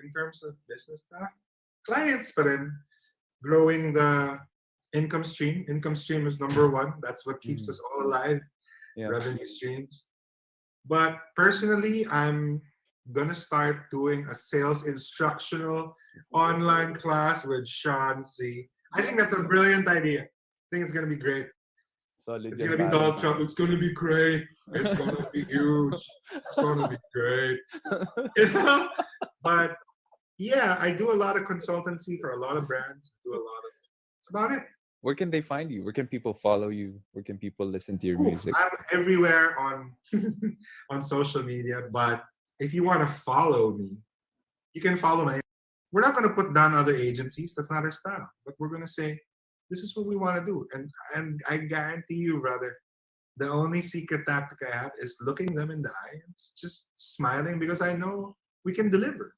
in terms of business stuff. Clients, but then growing the income stream. Income stream is number one. That's what keeps Mhm. us all alive. Yeah. Revenue streams. But personally, I'm gonna start doing a sales instructional online class with Sean C. I think that's a brilliant idea. I think it's gonna be great. Solid It's yan, gonna be pare. Donald Trump. It's gonna be great. It's gonna be huge. It's gonna be great. You know? But yeah, I do a lot of consultancy for a lot of brands. I do a lot of That's about it. Where can they find you? Where can people follow you? Where can people listen to your Ooh, music? I'm everywhere on on social media. But if you want to follow me, you can follow my. We're not going to put down other agencies. That's not our style. But we're going to say, this is what we want to do. And I guarantee you, brother, the only secret tactic I have is looking them in the eye and just smiling because I know we can deliver.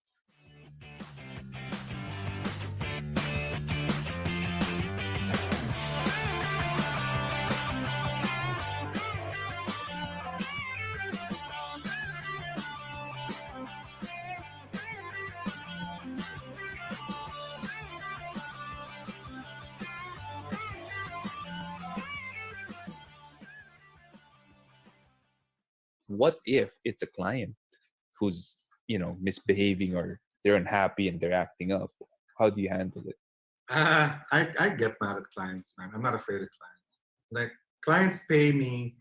What if it's a client who's, misbehaving, or they're unhappy and they're acting up? How do you handle it? I get mad at clients, man. I'm not afraid of clients. Like clients pay me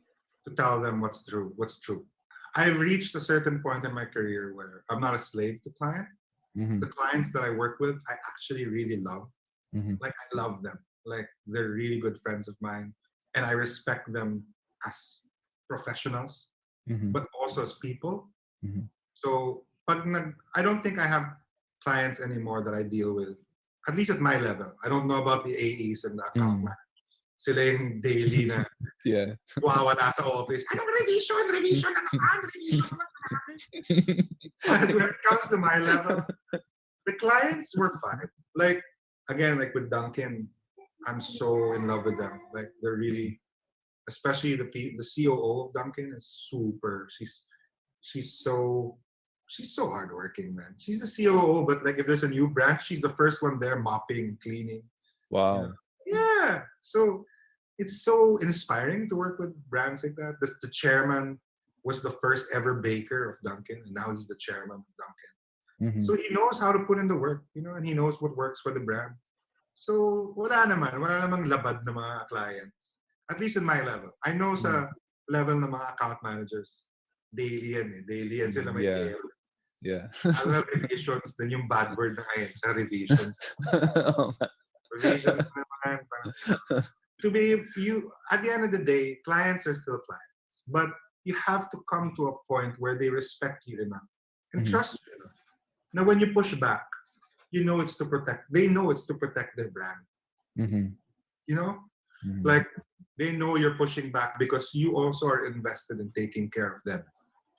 to tell them what's true. What's true. I've reached a certain point in my career where I'm not a slave to client. Mm-hmm. The clients that I work with, I actually really love. Mm-hmm. Like I love them. Like they're really good friends of mine, and I respect them as professionals, Mm-hmm. but also as people. Mm-hmm. So, I don't think I have clients anymore that I deal with, at least at my level. I don't know about the AEs and the account Mm-hmm. managers. Sila yung daily na Yeah. wawala sa office. Anong revision? Revision na naman! Revision na naman! But when it comes to my level, the clients were fine. Like, again, like with Duncan, I'm so in love with them. Like, they're really, especially the COO of Duncan is super. She's so she's so hardworking, man. She's the COO, but like if there's a new branch, she's the first one there mopping and cleaning. You know? Wow. Yeah. So it's so inspiring to work with brands like that. The chairman was the first ever baker of Dunkin', and now he's the chairman of Dunkin'. Mm-hmm. So he knows how to put in the work, and he knows what works for the brand. So wala namang labad na mga clients. At least in my level. I know Mm-hmm. sa level ng mga account managers, daily yan eh. Daily yan sila may Yeah. care. Yeah. Alam mo, revisions, then yung bad word na ngayon sa revisions. Revisions naman. To be, at the end of the day, clients are still clients. But you have to come to a point where they respect you enough and Mhm. trust you enough. Now, when you push back, they know it's to protect their brand. Mhm. You know? Mhm. Like, they know you're pushing back because you also are invested in taking care of them.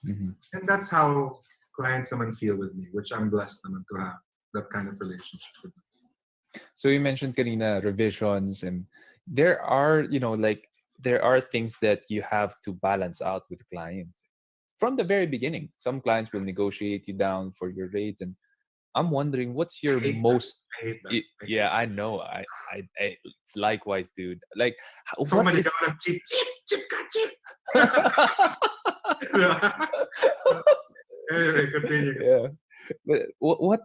Mhm. And that's how clients naman feel with me, which I'm blessed naman to have that kind of relationship with them. So you mentioned kanina revisions, and there are, there are things that you have to balance out with clients from the very beginning. Some clients will negotiate you down for your rates, and I'm wondering what's I your hate that. most I hate that. yeah, I know. I it's likewise, dude. Like So what many is ka cheap, cheap, got cheap. Anyway, continue. yeah. But what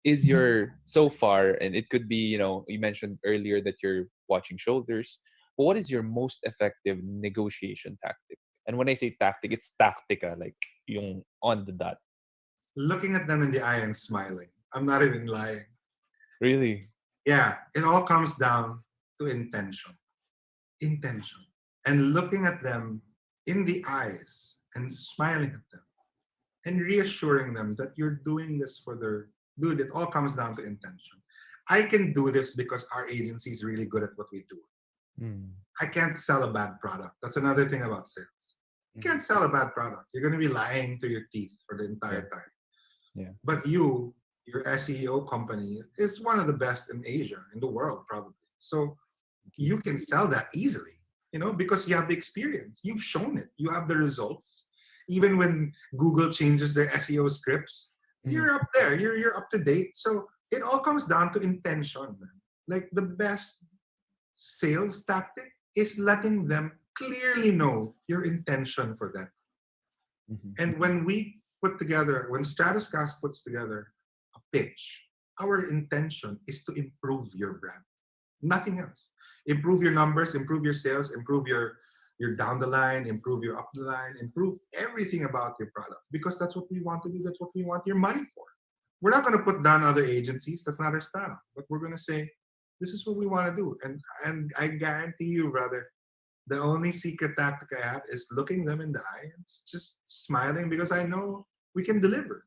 is your so far, and it could be, you mentioned earlier that you're watching shoulders, but what is your most effective negotiation tactic? And when I say tactic, it's tactica, like yung on the dot. Looking at them in the eye and smiling. I'm not even lying. Really? Yeah, it all comes down to intention. Intention. And looking at them in the eyes and smiling at them and reassuring them that you're doing this for their dude. It all comes down to intention. I can do this because our agency is really good at what we do. Mm. I can't sell a bad product. That's another thing about sales. You can't sell a bad product. You're going to be lying through your teeth for the entire time. Yeah. But your SEO company is one of the best in Asia, in the world, probably. So you can sell that easily, because you have the experience. You've shown it. You have the results. Even when Google changes their SEO scripts, Mhm. you're up there. You're up to date. So it all comes down to intention, man. Like the best sales tactic is letting them clearly know your intention for them. Mhm. And when Stratuscast puts together a pitch, our intention is to improve your brand. Nothing else. Improve your numbers, improve your sales, improve your down the line, improve your up the line, improve everything about your product because that's what we want to do. That's what we want your money for. We're not going to put down other agencies. That's not our style. But we're going to say, this is what we want to do. And I guarantee you, brother, the only secret tactic I have is looking them in the eye and just smiling because I know we can deliver,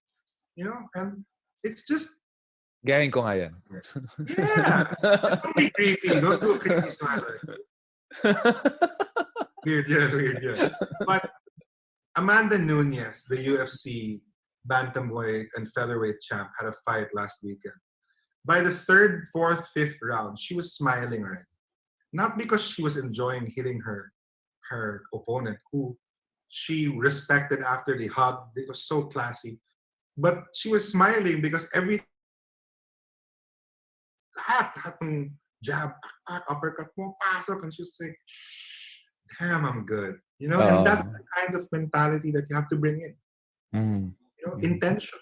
and it's just, Galing ko nga yan. yeah, just don't be creepy. Don't do a creepy smile. Weird, yeah, weird, yeah. But Amanda Nunez, the UFC bantamweight and featherweight champ, had a fight last weekend. By the third, fourth, fifth round, she was smiling already. Not because she was enjoying hitting her opponent, who she respected after they hugged. It was so classy. But she was smiling because lahat ng jab, uppercut mo, pasok, and she was like, damn, I'm good. And that's Oh. the kind of mentality that you have to bring in. Mhm. Mhm. Intention.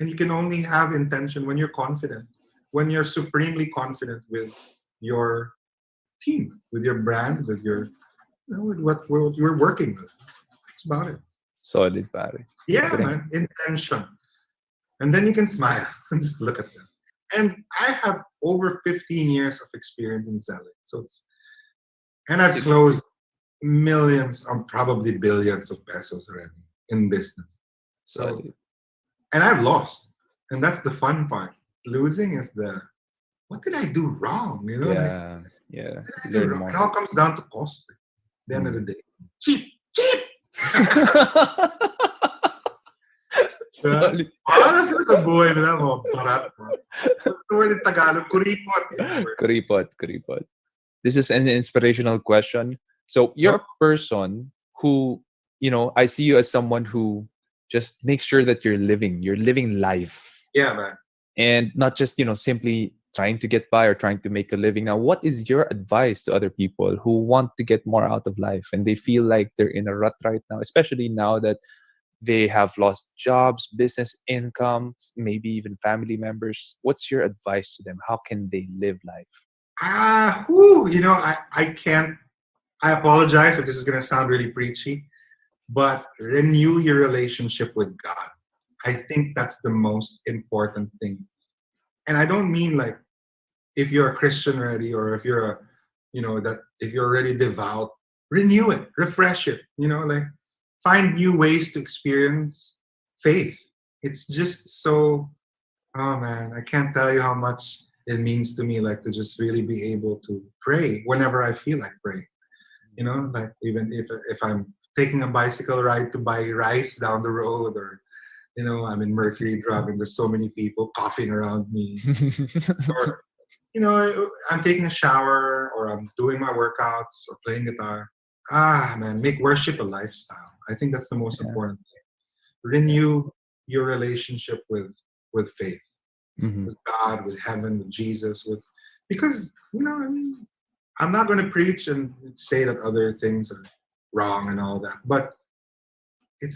And you can only have intention when you're confident, when you're supremely confident with your team, with your brand, with what you're working with. That's about it. Solid, pare. Yeah, Galing. man, intention. And then you can smile and just look at them. And I have over 15 years of experience in selling. And I've Sig- closed millions or probably billions of pesos already in business. So, Solid. and I've lost. And that's the fun part. Losing is what did I do wrong? Like, Yeah. Yeah. what did I do Learn wrong? It more. all comes down to cost at the end of the Mm. day. Cheap, cheap! Diba? Solid. Para sa buhay nila, mga barat mo. What's the word in Tagalog? Kuripot. Yun yung word. Kuripot. Kuripot. This is an inspirational question. So you're No? a person who, I see you as someone who just makes sure that you're living life Yeah, man. and not just, simply trying to get by or trying to make a living. Now, what is your advice to other people who want to get more out of life and they feel like they're in a rut right now, especially now that they have lost jobs, business incomes, maybe even family members? What's your advice to them? How can they live life? I can't. I apologize if this is going to sound really preachy, but renew your relationship with God. I think that's the most important thing. And I don't mean like if you're a Christian already or if you're that if you're already devout, renew it, refresh it, like find new ways to experience faith. It's just so, oh man, I can't tell you how much it means to me, like to just really be able to pray whenever I feel like praying. Like even if I'm taking a bicycle ride to buy rice down the road, or I'm in Mercury driving, there's so many people coughing around me, or I'm taking a shower, or I'm doing my workouts or playing guitar. Man, make worship a lifestyle. I think that's the most Yeah. important thing. Yeah. Renew your relationship with faith, Mhm. with God, with heaven, with Jesus, because I mean, I'm not going to preach and say that other things are wrong and all that, but it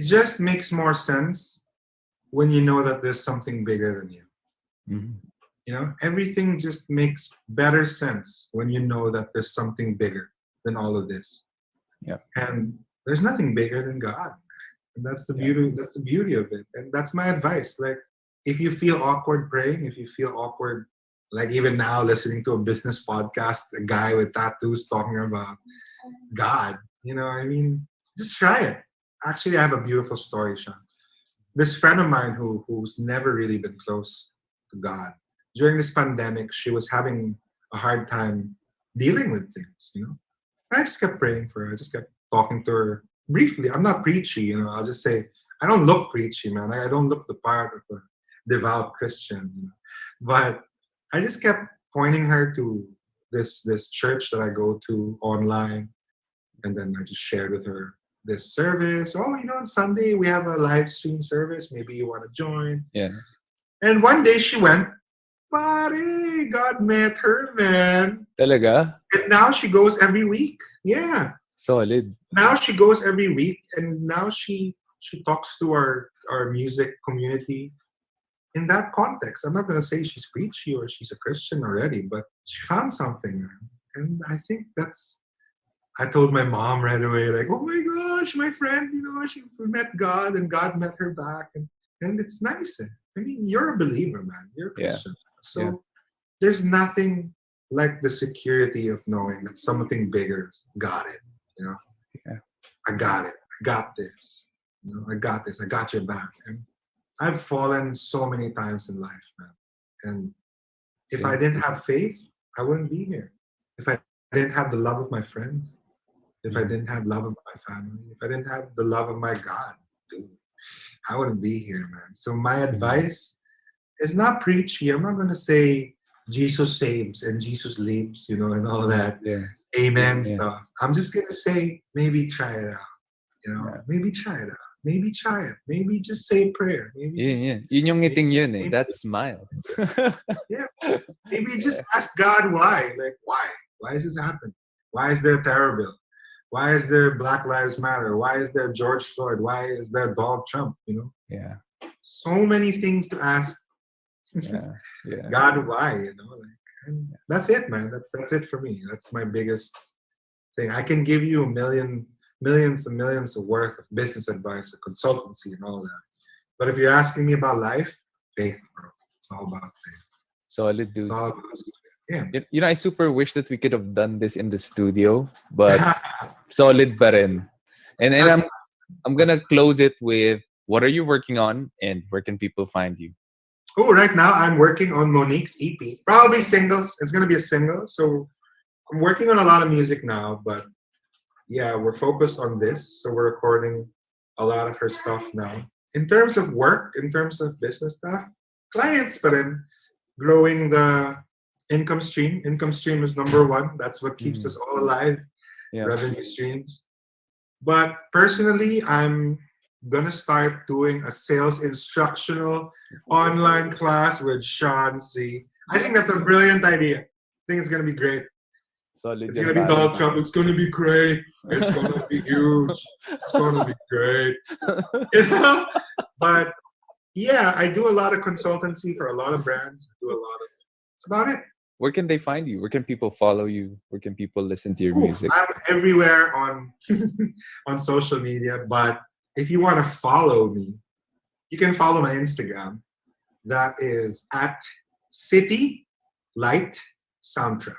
just makes more sense when you know that there's something bigger than you. Mhm. Everything just makes better sense when you know that there's something bigger than all of this. Yeah. And there's nothing bigger than God. And that's the Yeah. beauty of it. And that's my advice. Like, if you feel awkward praying, if you feel awkward, like even now listening to a business podcast, a guy with tattoos talking about God, I mean, just try it. Actually, I have a beautiful story, Sean. This friend of mine who's never really been close to God. During this pandemic, she was having a hard time dealing with things. I just kept praying for her. I just kept talking to her briefly. I'm not preachy. I'll just say, I don't look preachy, man. I don't look the part of a devout Christian. But I just kept pointing her to this church that I go to online, and then I just shared with her this service. Oh, on Sunday we have a live stream service. Maybe you want to join. Yeah. And one day she went, Pare, God met her, man. Talaga? And now she goes every week. Yeah. Solid. Now she goes every week, and now she talks to our music community in that context. I'm not gonna say she's preachy or she's a Christian already, but she found something, man. And I think I told my mom right away, like, oh my gosh, my friend, she met God and God met her back. And it's nice. I mean, you're a believer, man. You're a Christian. So there's nothing like the security of knowing that something bigger got it. Yeah. I got it. I got this. I got this. I got your back. And I've fallen so many times in life, man. And if I didn't have faith, I wouldn't be here. If I didn't have the love of my friends, if I didn't have love of my family, if I didn't have the love of my God, dude, I wouldn't be here, man. So my advice is not preachy. I'm not going to say Jesus saves and Jesus leaves, and all that. Yeah. Amen stuff. I'm just going to say, maybe try it out. Maybe try it out. Maybe try it. Maybe just say a prayer. Maybe Yun yung ngiting yun eh. That smile. Maybe just ask God why. Like, why? Why is this happening? Why is there a terror bill? Why is there Black Lives Matter? Why is there George Floyd? Why is there Donald Trump? Yeah. So many things to ask. Yeah. God, why? And that's it, man. That's it for me. That's my biggest thing. I can give you millions and millions of worth of business advice or consultancy and all that. But if you're asking me about life, faith, bro. It's all about faith. Solid, dude. It's all about faith. Yeah. I super wish that we could have done this in the studio, but solid pa rin. And I'm gonna close it with, what are you working on and where can people find you? Oh, right now I'm working on Monique's EP. Probably singles. It's gonna be a single. So I'm working on a lot of music now, but yeah, we're focused on this. So we're recording a lot of her stuff now. In terms of work, in terms of business stuff, clients, but then growing the income stream. Income stream is number one. That's what keeps us all alive. Yeah. Revenue streams. But personally, I'm gonna start doing a sales instructional online class with Sean C. I think that's a brilliant idea. I think it's gonna be great. Solid. It's gonna be Donald Trump. It's gonna be great. It's gonna be huge. It's gonna be great. But yeah, I do a lot of consultancy for a lot of brands. I do a lot of. That's about it. Where can they find you? Where can people follow you? Where can people listen to your music? I'm everywhere on on social media. But if you want to follow me, you can follow my Instagram. That is at City Light Soundtrack.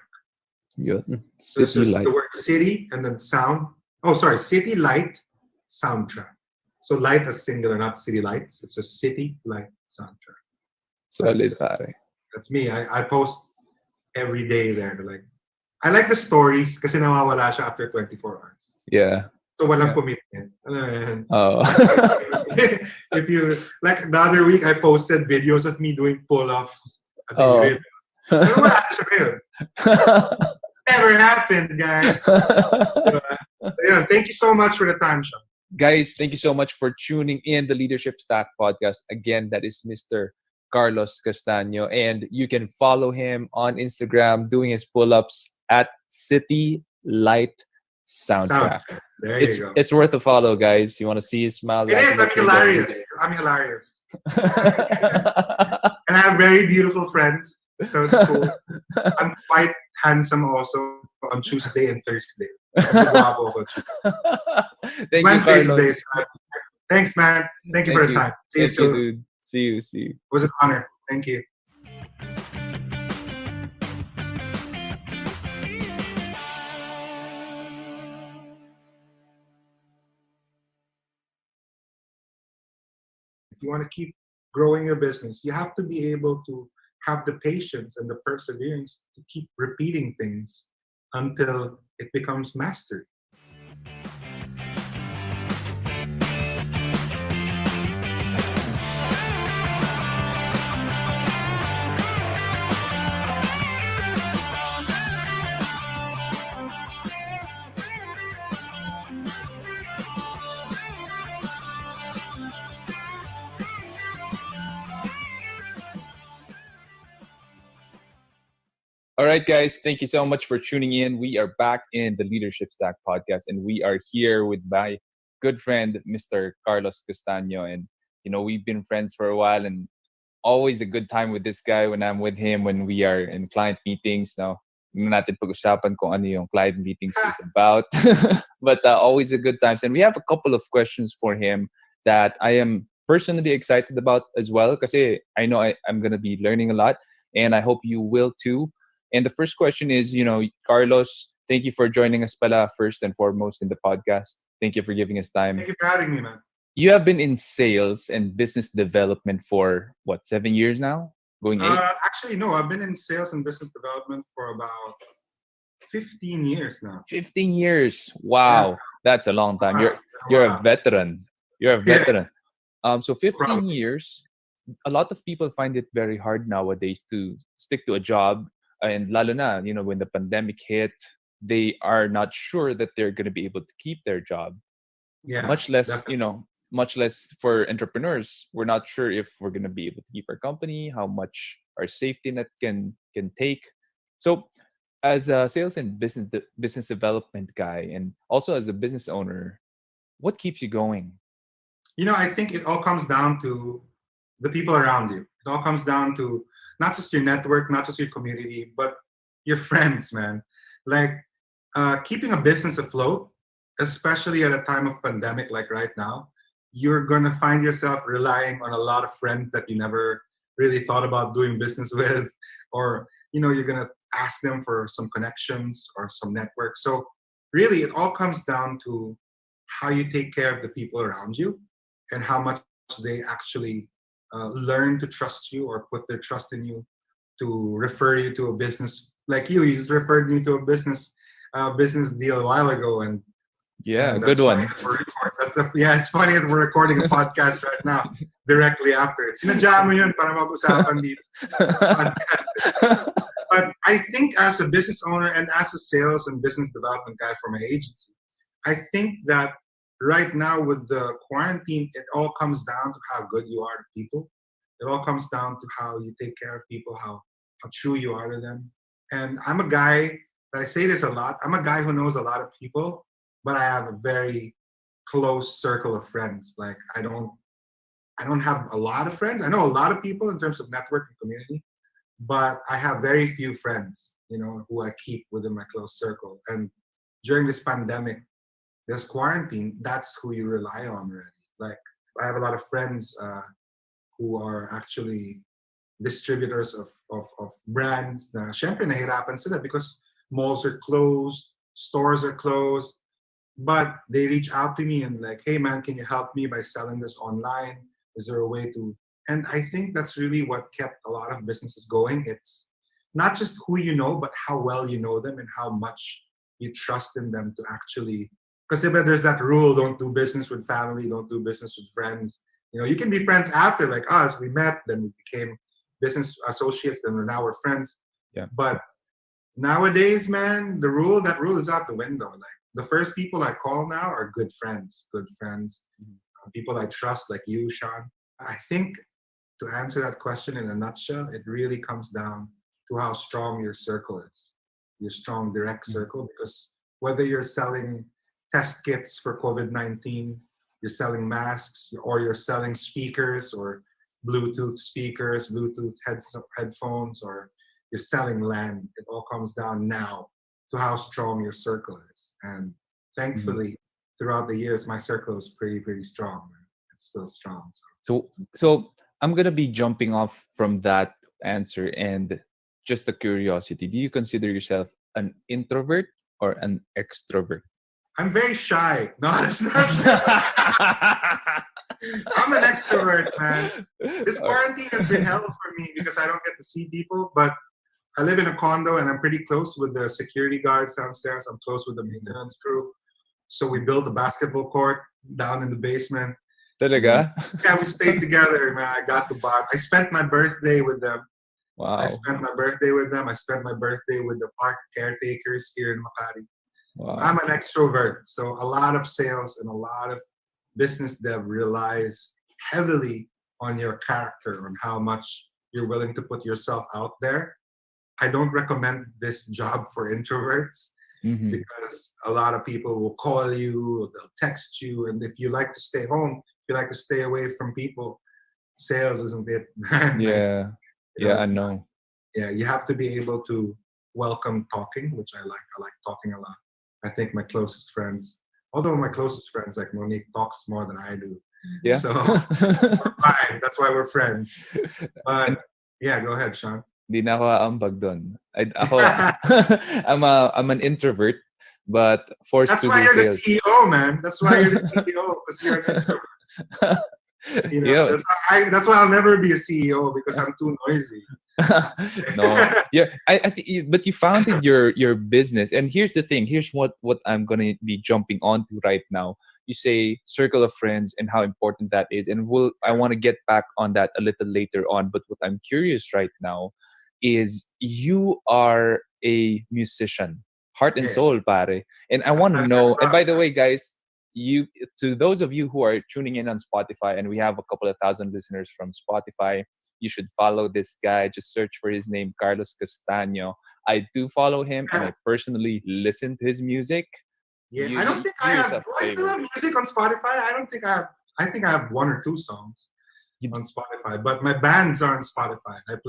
Yun. So it's just the word city and then sound. Oh, sorry, City Light Soundtrack. So light is singular, not city lights. It's just City Light Soundtrack. Solid, pare. That's me. I post every day there. Like, I like the stories kasi nawawala siya after 24 hours. Yeah. So walang commitment. Oh. If you like the other week, I posted videos of me doing pull-ups. Pero wala siya ngayon. Never happened, guys. Yeah, thank you so much for the time, Sean. Guys, thank you so much for tuning in the Leadership Stack podcast. Again, that is Mr. Carlos Castaño, and you can follow him on Instagram doing his pull-ups at City Light Soundtrack. There you go. It's worth a follow, guys. You want to see his smile? It is. I'm hilarious. I'm hilarious. And I have very beautiful friends, so it's cool. I'm quite handsome also on Tuesday and Thursday. Thank Wednesdays you, and days. Thanks, man. Thank you for the time. See you soon. Dude. See you. It was an honor. Thank you. If you want to keep growing your business, you have to be able to have the patience and the perseverance to keep repeating things until it becomes mastery. All right, guys. Thank you so much for tuning in. We are back in the Leadership Stack podcast, and we are here with my good friend, Mr. Carlos Castaño. And, we've been friends for a while, and always a good time with this guy when I'm with him when we are in client meetings. Now, hindi natin pag-usapan kung ano yung client meetings is about. But always a good times. And we have a couple of questions for him that I am personally excited about as well because I know I'm going to be learning a lot and I hope you will too. And the first question is, Carlos, thank you for joining us pala first and foremost in the podcast. Thank you for giving us time. Thank you for having me, man. You have been in sales and business development for what, 7 years now? Going 8? Actually, no, I've been in sales and business development for about 15 years now. 15 years. Wow. Yeah. That's a long time. You're Wow. a veteran. You're a veteran. So 15 Proud. years, a lot of people find it very hard nowadays to stick to a job. And lalo na, when the pandemic hit, they are not sure that they're going to be able to keep their job. Yeah. Much less, definitely. much less for entrepreneurs. We're not sure if we're going to be able to keep our company, how much our safety net can take. So as a sales and business development guy and also as a business owner, what keeps you going? I think it all comes down to the people around you. It all comes down to not just your network, not just your community, but your friends, man. Like keeping a business afloat, especially at a time of pandemic like right now, you're gonna find yourself relying on a lot of friends that you never really thought about doing business with, or you're gonna ask them for some connections or some network. So really, it all comes down to how you take care of the people around you and how much they actually learn to trust you or put their trust in you to refer you to a business. Like you just referred me to a business deal a while ago, and Yeah, that's good funny one. that it's funny that we're recording a podcast right now directly after it. Sinadya mo yun para mag-usapan dito sa podcast. But I think as a business owner and as a sales and business development guy for my agency, I think that right now with the quarantine, it all comes down to how good you are to people. It all comes down to how you take care of people, how true you are to them. And I'm a guy that I say this a lot. I'm a guy who knows a lot of people, but I have a very close circle of friends. Like I don't have a lot of friends. I know a lot of people in terms of network and community, but I have very few friends, who I keep within my close circle. And during this pandemic, this quarantine, that's who you rely on really. Like I have a lot of friends who are actually distributors of brands na syempre nahirapan sila because malls are closed, stores are closed, but they reach out to me and like, hey man, can you help me by selling this online? Is there a way to? And I think that's really what kept a lot of businesses going. It's not just who you know, but how well you know them and how much you trust in them to actually. Because there's that rule: don't do business with family, don't do business with friends. You can be friends after, like us. We met, then we became business associates, then we're friends. Yeah. But nowadays, man, that rule is out the window. Like the first people I call now are good friends, people I trust, like you, Sean. I think to answer that question in a nutshell, it really comes down to how strong your circle is, your strong direct circle. Because whether you're selling test kits for COVID-19, you're selling masks, or you're selling speakers or Bluetooth speakers, Bluetooth headphones, or you're selling land, it all comes down now to how strong your circle is. And thankfully, throughout the years, my circle is pretty strong. It's still strong. So I'm gonna be jumping off from that answer and just a curiosity. Do you consider yourself an introvert or an extrovert? I'm very shy. No, that's not I'm an extrovert, man. This quarantine has been hell for me because I don't get to see people, but I live in a condo and I'm pretty close with the security guards downstairs. I'm close with the maintenance crew. So we built a basketball court down in the basement. Talaga? Yeah, we stayed together, man. I got the bar. I spent my birthday with them. Wow. I spent my birthday with them. I spent my birthday with the park caretakers here in Makati. Wow. I'm an extrovert. So a lot of sales and a lot of business dev relies heavily on your character, on how much you're willing to put yourself out there. I don't recommend this job for introverts Mm-hmm. because a lot of people will call you, they'll text you, and if you like to stay home, if you like to stay away from people, sales isn't it. Like, Yeah. Yeah, I it's not. know. Yeah, you have to be able to welcome talking, which I like. I like talking a lot. I think my closest friends, although my closest friends like Monique talks more than I do, Yeah. so we're fine. That's why we're friends. And But yeah, go ahead, Sean. di na ako aambag dun. Ako, I'm an introvert, but forced That's to why do you're the sales. CEO, man. That's why you're the CEO because you're an introvert. You know, Yeah. that's why I'll never be a CEO because I'm too noisy. No, yeah, I think, but you founded your business, and here's the thing. Here's what I'm gonna be jumping onto right now. You say circle of friends and how important that is, and I want to get back on that a little later on. But what I'm curious right now is you are a musician, heart and Yeah, soul, pare, and I that's want to my first know. And love. by the way, guys, you to those of you who are tuning in on Spotify, and we have a couple of thousand listeners from Spotify, you should follow this guy. Just search for his name, Carlos Castaño. I do follow him, and Yeah, I personally listen to his music. yeah. I don't think You I have. yourself Do I still flavor have it. music on Spotify? I don't think I have. I think I have one or two songs You, on Spotify, but my bands are on Spotify. I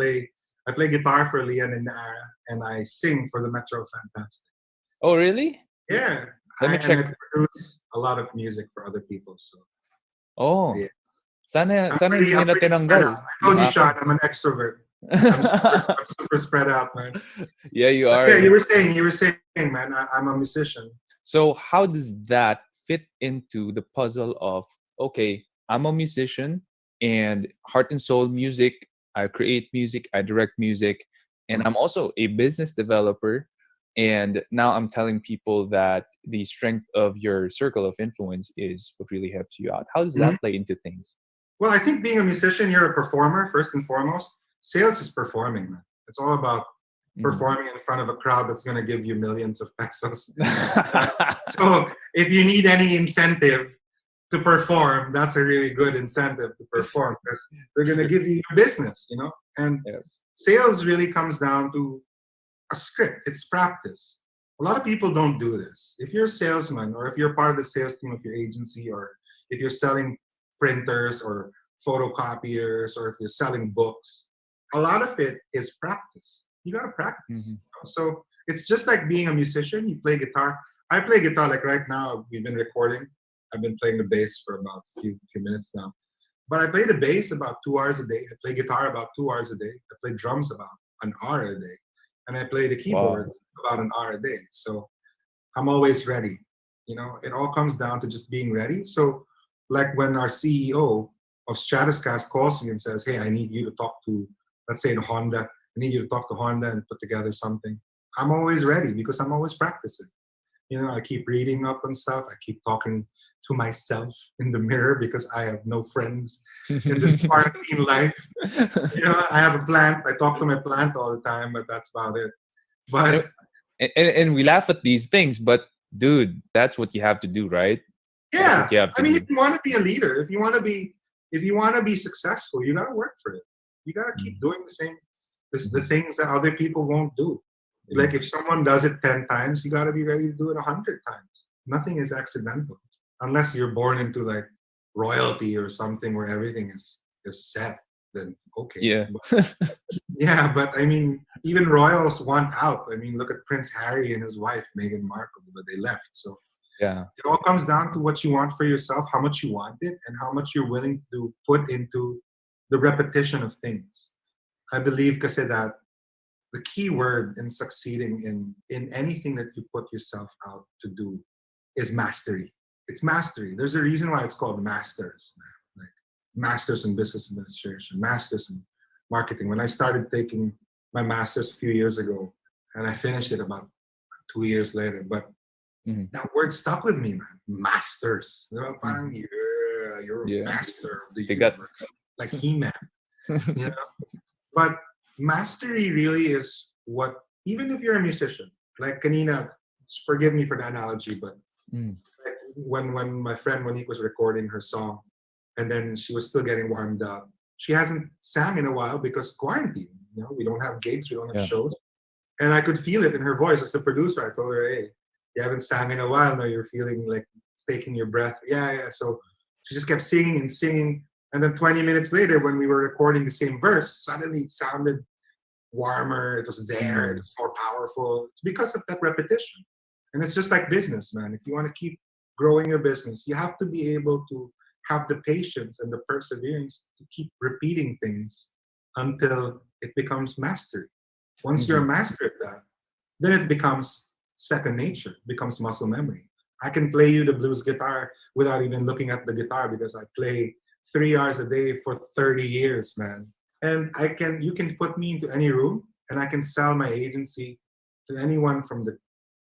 play guitar for Lian and Nara, and I sing for the Metro Fantastic. oh, really? Yeah, Let me I check. produce a lot of music for other people. So Oh, yeah, sana hindi I'm nila pretty spread tinanggal out. I yung told you, Sean, akin. I'm an extrovert. I'm super spread out, man. Yeah, you But are. yeah, And you were saying, man, I'm a musician. so, how does that fit into the puzzle of, okay, I'm a musician and heart and soul music, I create music, I direct music, and Mm. I'm also a business developer. And now I'm telling people that the strength of your circle of influence is what really helps you out. How does Mhm. that play into things? Well, I think being a musician, you're a performer first and foremost. Sales is performing, man. It's all about Mm. performing in front of a crowd that's going to give you millions of pesos. So if you need any incentive to perform, that's a really good incentive to perform because they're going to give you your business, you know. And Yeah. sales really comes down to a script. It's practice. A lot of people don't do this. If you're a salesman or if you're part of the sales team of your agency or if you're selling printers or photocopiers or if you're selling books, a lot of it is practice. You got to practice. Mhm. So it's just like being a musician. You play guitar. I play guitar like right now. We've been recording. I've been playing the bass for about a few minutes now. But I play the bass about 2 hours a day. I play guitar about 2 hours a day. I play drums about an hour a day. And I play the Wow. keyboards about an hour a day. So I'm always ready. You know, it all comes down to just being ready. So, like when our CEO of Stratuscast calls me and says, "Hey, I need you to talk to, let's say, the Honda. I need you to talk to Honda and put together something." I'm always ready because I'm always practicing. You know, I keep reading up on stuff. I keep talking to myself in the mirror because I have no friends in this quarantine life. You know, I have a plant. I talk to my plant all the time, but that's about it. and, But and we laugh at these things, but dude, that's what you have to do, right? That's what yeah, you have I to mean, if do. you want to be a leader, if you want to be successful, you got to work for it. You got to keep Mm. doing the things that other people won't do. Like Mm. if someone does it 10 times, you got to be ready to do it 100 times. Nothing is accidental unless you're born into like royalty or something where everything is set. Then okay, Yeah. yeah, but I mean, even royals want out. I mean, look at Prince Harry and his wife Meghan Markle, but they left. So Yeah. it all comes down to what you want for yourself, how much you want it, and how much you're willing to put into the repetition of things. I believe, kasi that the key word in succeeding in anything that you put yourself out to do is mastery. It's mastery. There's a reason why it's called masters, man. Like masters in business administration, masters in marketing. When I started taking my masters a few years ago, and I finished it about 2 years later, but Mhm. that word stuck with me, man. Masters. You know, parang, Mhm. yeah, you're a Yeah. master of the They got universe, like He-Man. You know, but mastery really is what. Even if you're a musician, like Kanina, forgive me for the analogy, but Mm. like when my friend Monique was recording her song, and then she was still getting warmed up. She hasn't sang in a while because quarantine. You know, we don't have gigs, we don't have Yeah. shows. And I could feel it in her voice as the producer. I told her, hey, you haven't sang in a while. Now you're feeling like it's taking your breath. Yeah, yeah. So she just kept singing and singing. And then 20 minutes later, when we were recording the same verse, suddenly it sounded warmer. It was there. It was more powerful. It's because of that repetition. And it's just like business, man. If you want to keep growing your business, you have to be able to have the patience and the perseverance to keep repeating things until it becomes mastery. Once you're a master at that, then it becomes second nature, becomes muscle memory. I can play you the blues guitar without even looking at the guitar because I play 3 hours a day for 30 years, man. And you can put me into any room and I can sell my agency to anyone from the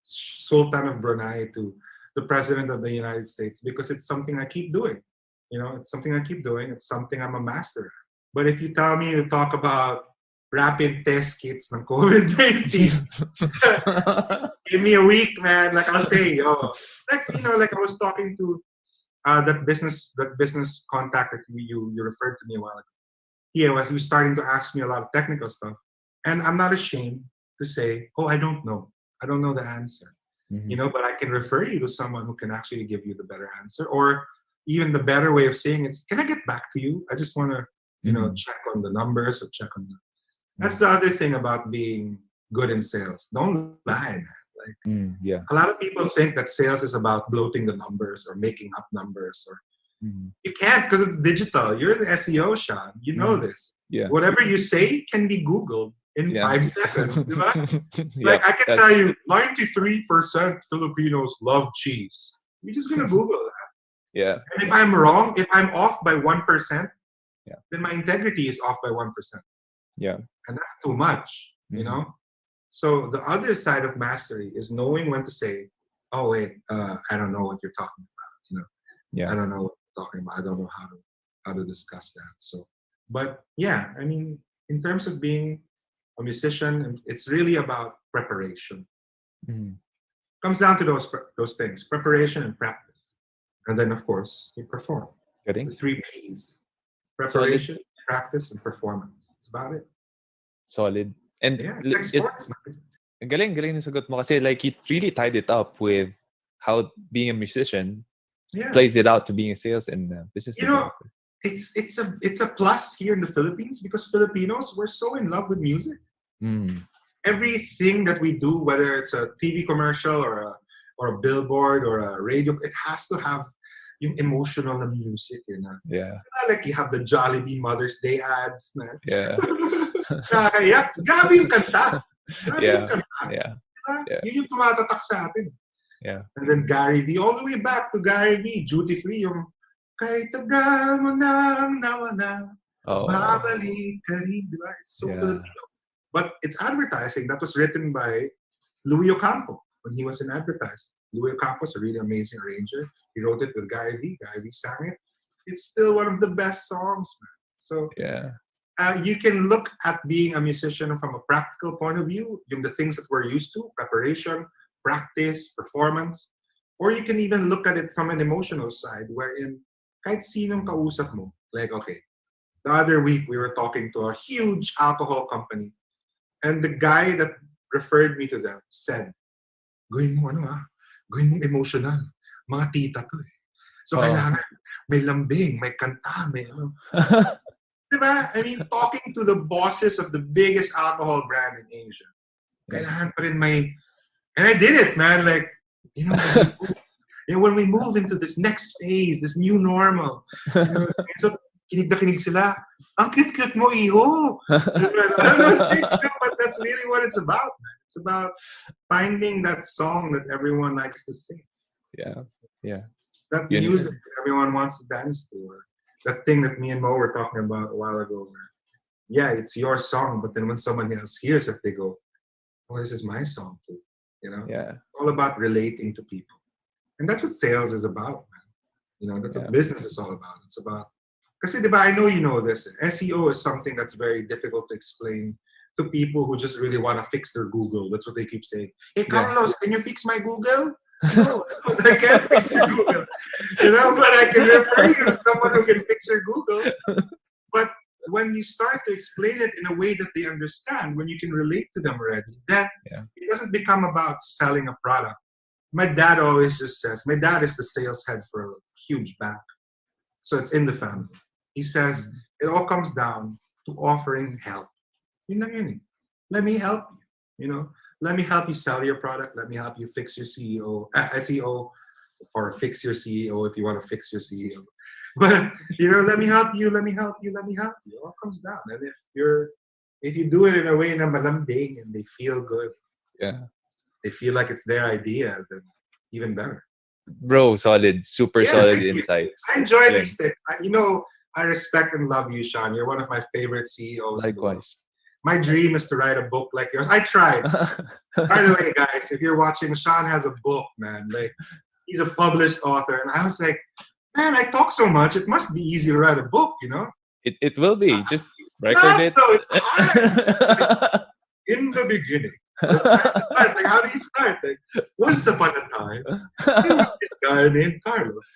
Sultan of Brunei to the President of the United States because it's something I keep doing. It's something I keep doing. It's something I'm a master at. But if you tell me to talk about rapid test kits ng COVID-19, give me a week, man. Like I'll say, like I was talking to that business contact that you referred to me a while ago. He was starting to ask me a lot of technical stuff, and I'm not ashamed to say, "Oh, I don't know. I don't know the answer." But I can refer you to someone who can actually give you the better answer, or even the better way of saying it. Can I get back to you? I just want to, check on the numbers or check on the. That's the other thing about being good in sales. Don't lie, man. Like, a lot of people think that sales is about bloating the numbers or making up numbers, or you can't because it's digital. You're in the SEO, Sean. You know this. Yeah. Whatever you say can be Googled in 5 seconds. Yeah, Like I can tell you, 93% Filipinos love cheese. You're just gonna Google that. Yeah. And if I'm wrong, if I'm off by 1%, then my integrity is off by 1%. Yeah. And that's too much, So the other side of mastery is knowing when to say, "Oh wait, I don't know what you're talking about." I don't know what you're talking about. I don't know how to discuss that. So, but yeah, I mean, in terms of being a musician, it's really about preparation. Comes down to those things: preparation and practice, and then of course you perform. Getting The 3 P's: preparation, practice, and performance. It's about it. Solid. And it's like sports, man. Galing ng sagot mo kasi like you really tied it up with how being a musician plays it out to being a sales and business developer. It's a plus here in the Philippines because Filipinos, we're so in love with music. Everything that we do, whether it's a TV commercial or a billboard or a radio, it has to have yung emotional na music. Yeah. Like you have the Jollibee Mother's Day ads. Yeah. Grabe yung kanta. Yeah. Yun yung tumatatak sa atin. Yeah. And then Gary V, all the way back to Gary V, Duty Free, yung kahit tagal mo nang nawala, babalik ka rin, di ba? It's so Filipino. But it's advertising that was written by Louis Ocampo when he was in advertising. Louis Ocampo is a really amazing arranger. He wrote it with Gary V. Gary V sang it. It's still one of the best songs, man. So you can look at being a musician from a practical point of view, the things that we're used to, preparation, practice, performance, or you can even look at it from an emotional side, wherein kahit sinong kausap mo, like, okay, the other week we were talking to a huge alcohol company, and the guy that referred me to them said, gawin mo gawin mong emotional, mga tita to eh. So kailangan may lambing, may kanta, may ano. Diba? I mean, talking to the bosses of the biggest alcohol brand in Asia, kailangan pa rin may. And I did it, man. Like, when we move into this next phase, this new normal, so kinig na kinig sila. Ang cute-cute mo, iho. But that's really what it's about, man. It's about finding that song that everyone likes to sing. Yeah. That music that everyone wants to dance to. Or that thing that me and Mo were talking about a while ago. Where, it's your song, but then when someone else hears it, they go, "Oh, this is my song too." It's all about relating to people, and that's what sales is about, man. That's what business is all about. It's about, kasi diba, I know you know this. SEO is something that's very difficult to explain to people who just really want to fix their Google. That's what they keep saying. Hey, Carlos, can you fix my Google? No, I can't fix your Google. But I can refer you to someone who can fix your Google. But when you start to explain it in a way that they understand, when you can relate to them already, then Yeah. it doesn't become about selling a product. My dad always just says, my dad is the sales head for a huge bank. So it's in the family. He says, Mhm. it all comes down to offering help. Yun lang yun eh. Let me help you, you know. Let me help you sell your product. Let me help you fix your SEO, or fix your CEO if you want to fix your CEO. But let me help you, let me help you, let me help you. It all comes down. And if you do it in a way na malambing and they feel good, Yeah. they feel like it's their idea, then even better. Bro, solid. Super Yeah, solid thank you. insights. I enjoy Yeah. these things. I respect and love you, Sean. You're one of my favorite CEOs in the world. Likewise. My dream is to write a book like yours. I tried. By the way, guys, if you're watching, Sean has a book, man. Like, he's a published author. And I was like, man, I talk so much. It must be easy to write a book, you know? It will be. Just record Not it. though. It's hard. In the beginning. Let's try to start. Like, how do you start? Like, once upon a time, there was this guy named Carlos.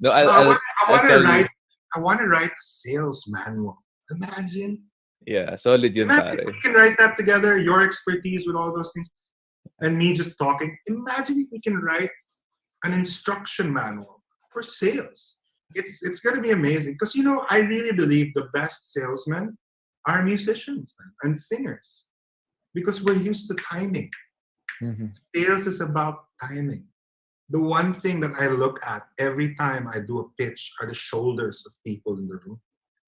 No, So I I'll want to tell you. write. I want to write a sales manual. Imagine. Yeah, solid yun, Imagine pare. we can write that together. Your expertise with all those things, and me just talking. Imagine if we can write an instruction manual for sales. It's going to be amazing because I really believe the best salesmen are musicians, man, and singers, because we're used to timing. Mhm. Sales is about timing. The one thing that I look at every time I do a pitch are the shoulders of people in the room,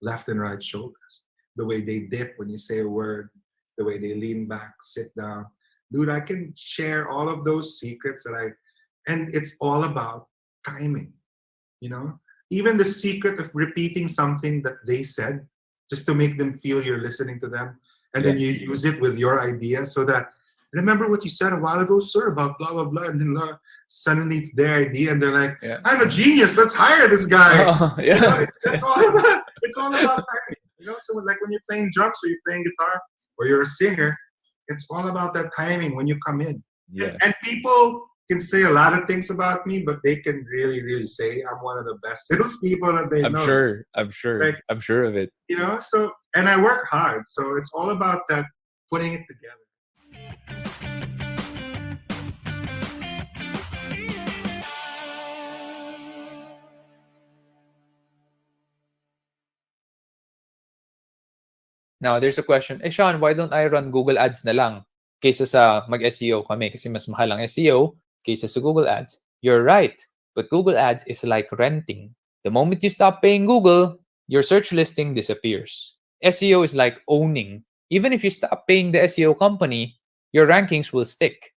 left and right shoulders. The way they dip when you say a word, the way they lean back, sit down. Dude, I can share all of those secrets and it's all about timing, you know? Even the secret of repeating something that they said just to make them feel you're listening to them. And Yeah. then you use it with your idea so that, remember what you said a while ago, sir, about blah, blah, blah. And then suddenly it's their idea and they're like, Yeah. I'm a genius. Let's hire this guy. Oh, yeah. That's all about, it's all about timing. So like when you're playing drums or you're playing guitar or you're a singer, it's all about that timing when you come in. Yeah. And people can say a lot of things about me, but they can really, really say I'm one of the best salespeople that they I'm know. sure. I'm sure. Like, I'm sure of it. So, and I work hard. So it's all about that, putting it together. Now, there's a question. Sean, why don't I run Google Ads na lang kaysa sa mag-SEO kami kasi mas mahal ang SEO kaysa sa Google Ads? You're right. But Google Ads is like renting. The moment you stop paying Google, your search listing disappears. SEO is like owning. Even if you stop paying the SEO company, your rankings will stick.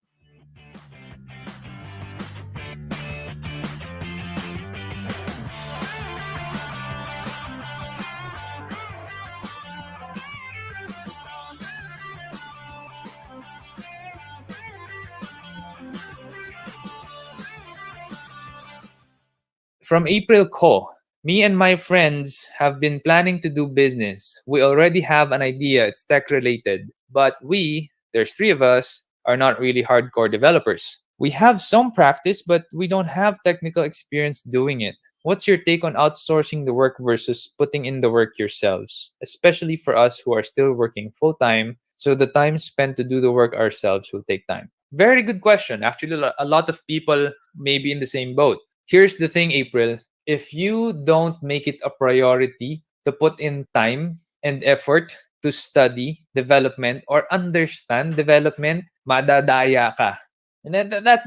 From April Ko, me and my friends have been planning to do business. We already have an idea, it's tech related, but there's three of us, are not really hardcore developers. We have some practice, but we don't have technical experience doing it. What's your take on outsourcing the work versus putting in the work yourselves, especially for us who are still working full time, so the time spent to do the work ourselves will take time? Very good question. Actually, a lot of people may be in the same boat. Here's the thing, April. If you don't make it a priority to put in time and effort to study development or understand development, madadaya ka. And then that's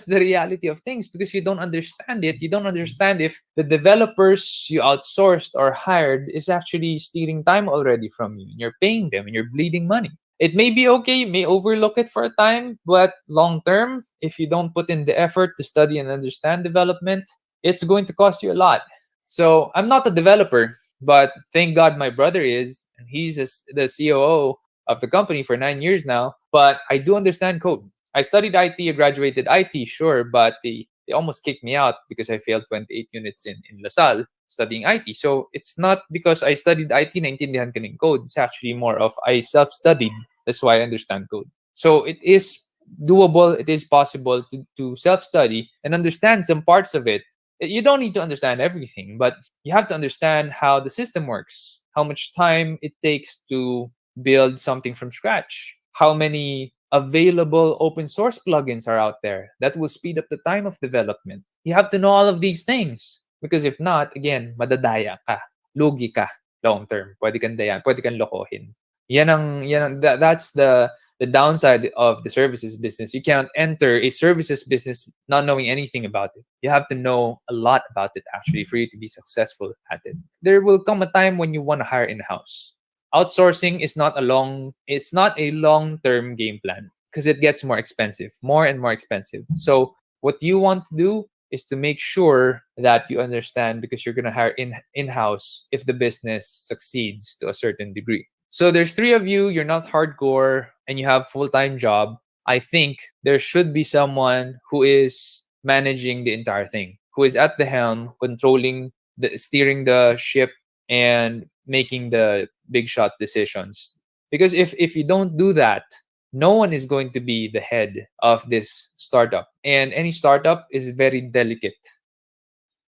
the reality of things, because you don't understand it. You don't understand if the developers you outsourced or hired is actually stealing time already from you. And you're paying them and you're bleeding money. It may be okay, you may overlook it for a time, but long term, if you don't put in the effort to study and understand development, it's going to cost you a lot. So I'm not a developer, but thank God my brother is, and he's the COO of the company for 9 years now. But I do understand code. I studied IT, I graduated IT, sure, but they almost kicked me out because I failed 28 units in LaSalle studying IT. So it's not because I studied IT na intindihan ko ng code. It's actually more of I self-studied. That's why I understand code. So it is doable. It is possible to self-study and understand some parts of it. You don't need to understand everything, but you have to understand how the system works. how much time it takes to build something from scratch, how many available open source plugins are out there that will speed up the time of development. You have to know all of these things because if not, again, madadaya ka, lugi ka long term. Pwede kang dayan, pwede kang lokohin. That's the downside of the services business. You cannot enter a services business not knowing anything about it. You have to know a lot about it actually for you to be successful at it. There will come a time when you want to hire in-house. Outsourcing is not a long-term game plan because it gets more expensive, more and more expensive. So what you want to do is to make sure that you understand because you're going to hire in-house if the business succeeds to a certain degree. So there's three of you, you're not hardcore and you have full-time job. I think there should be someone who is managing the entire thing, who is at the helm, controlling steering the ship and making the big shot decisions. Because if you don't do that, no one is going to be the head of this startup. And any startup is very delicate.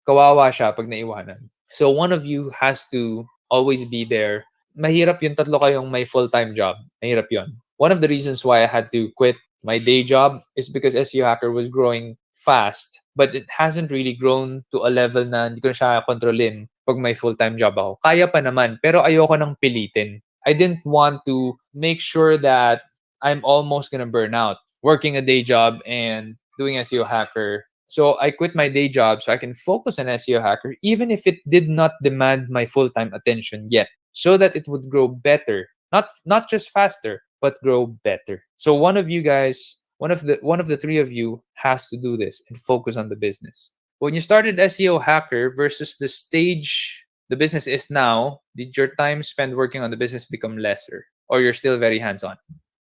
Kawawa siya pag naiwanan. So one of you has to always be there. Mahirap yung tatlo kayong may full-time job. Mahirap yun. One of the reasons why I had to quit my day job is because SEO Hacker was growing fast, but it hasn't really grown to a level na hindi ko na siya kontrolin pag may full-time job ako. Kaya pa naman, pero ayoko nang pilitin. I didn't want to make sure that I'm almost gonna burn out working a day job and doing SEO Hacker. So I quit my day job so I can focus on SEO Hacker, even if it did not demand my full-time attention yet, so that it would grow better, not just faster, but grow better. So one of you guys, one of the three of you has to do this and focus on the business. When you started SEO Hacker versus the stage the business is now, did your time spent working on the business become lesser, or you're still very hands-on?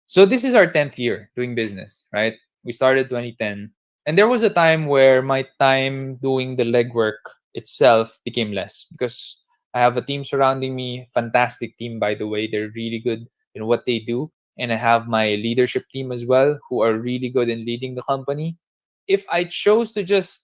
So this is our 10th year doing business, right? We started 2010. And there was a time where my time doing the legwork itself became less because I have a team surrounding me, fantastic team, by the way. They're really good in what they do. And I have my leadership team as well, who are really good in leading the company. If I chose to just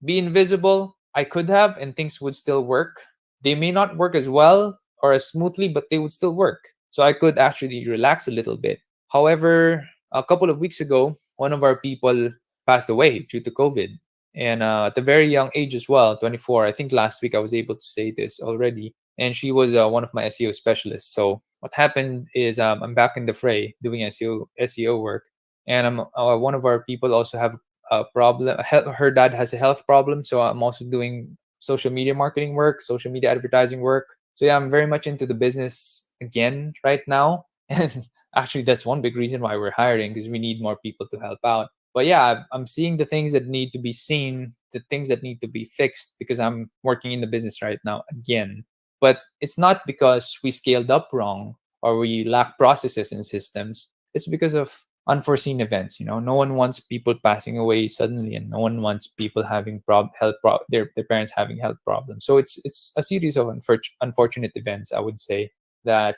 be invisible, I could have, and things would still work. They may not work as well or as smoothly, but they would still work. So I could actually relax a little bit. However, a couple of weeks ago, one of our people passed away due to COVID. And at a very young age as well, 24. I think last week I was able to say this already. And she was one of my SEO specialists. So what happened is I'm back in the fray doing SEO work. And one of our people also have a problem. Her dad has a health problem. So I'm also doing social media marketing work, social media advertising work. So yeah, I'm very much into the business again right now. And actually, that's one big reason why we're hiring because we need more people to help out. But yeah, I'm seeing the things that need to be seen, the things that need to be fixed because I'm working in the business right now again. But it's not because we scaled up wrong or we lack processes and systems. It's because of unforeseen events. No one wants people passing away suddenly, and no one wants people having their parents having health problems. So it's a series of unfortunate events, I would say, that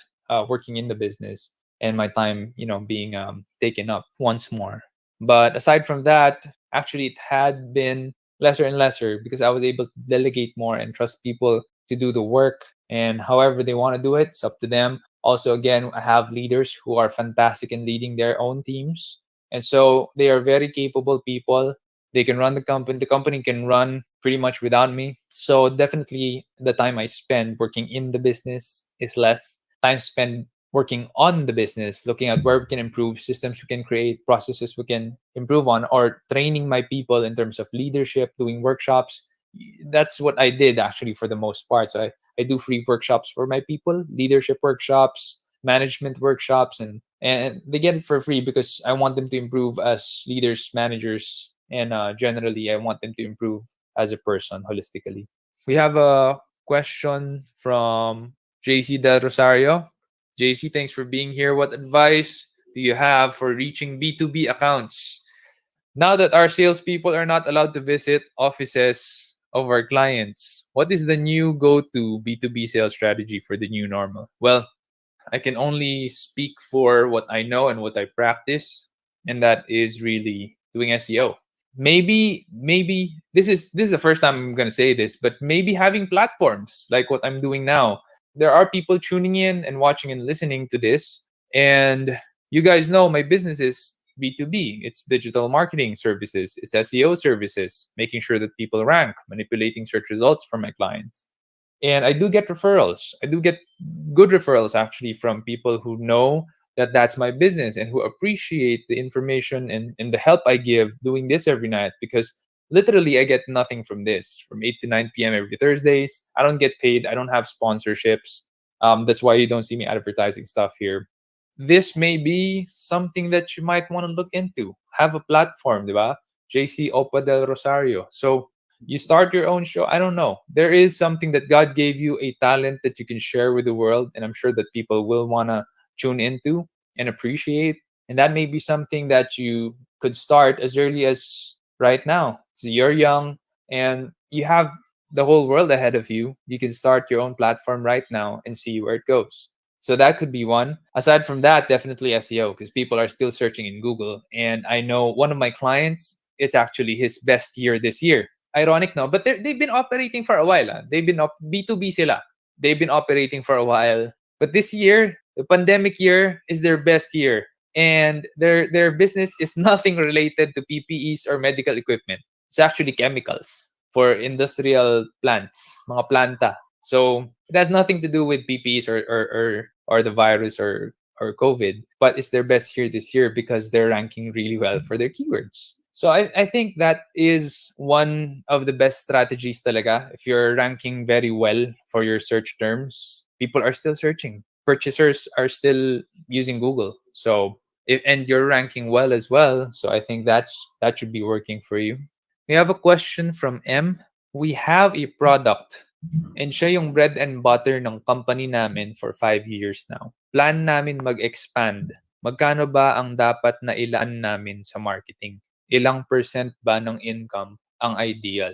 working in the business and my time, being taken up once more. But aside from that, actually, it had been lesser and lesser because I was able to delegate more and trust people to do the work. And however they want to do it, it's up to them. Also, again, I have leaders who are fantastic in leading their own teams. And so they are very capable people. They can run the company. The company can run pretty much without me. So definitely the time I spend working in the business is less. Time spent working on the business, looking at where we can improve, systems we can create, processes we can improve on, or training my people in terms of leadership, doing workshops. That's what I did actually for the most part. So I do free workshops for my people, leadership workshops, management workshops, and they get it for free because I want them to improve as leaders, managers, and generally I want them to improve as a person holistically. We have a question from JC Del Rosario. JC, thanks for being here. What advice do you have for reaching B2B accounts now that our salespeople are not allowed to visit offices of our clients? What is the new go-to B2B sales strategy for the new normal? Well, I can only speak for what I know and what I practice, and that is really doing SEO. Maybe this is the first time I'm gonna say this, but maybe having platforms like what I'm doing now, there are people tuning in and watching and listening to this, and you guys know my business is B2B. It's digital marketing services, it's SEO services, making sure that people rank, manipulating search results for my clients. And I do get referrals. I do get good referrals actually from people who know that that's my business and who appreciate the information and the help I give doing this every night, because literally I get nothing from this from 8 to 9 p.m. every Thursdays. I don't get paid. I don't have sponsorships. That's why you don't see me advertising stuff here. This may be something that you might want to look into. Have a platform, diba? JC Opa del Rosario. So you start your own show. I don't know. There is something that God gave you, a talent that you can share with the world, and I'm sure that people will want to tune into and appreciate. And that may be something that you could start as early as right now. So you're young and you have the whole world ahead of you. You can start your own platform right now and see where it goes. So that could be one. Aside from that, definitely SEO, because people are still searching in Google. And I know one of my clients, it's actually his best year this year. Ironic, no? But they've been operating for a while. They've been B2B sila. They've been operating for a while. But this year, the pandemic year, is their best year. And their business is nothing related to PPEs or medical equipment. It's actually chemicals for industrial plants, mga planta. So it has nothing to do with PPEs or the virus or COVID, but it's their best year this year because they're ranking really well for their keywords. So I think that is one of the best strategies talaga. If you're ranking very well for your search terms, people are still searching. Purchasers are still using Google. So and you're ranking well as well. So I think that should be working for you. We have a question from M. We have a product and siya yung bread and butter ng company namin for 5 years now. Plan namin mag-expand. Magkano ba ang dapat na ilaan namin sa marketing? Ilang percent ba ng income ang ideal?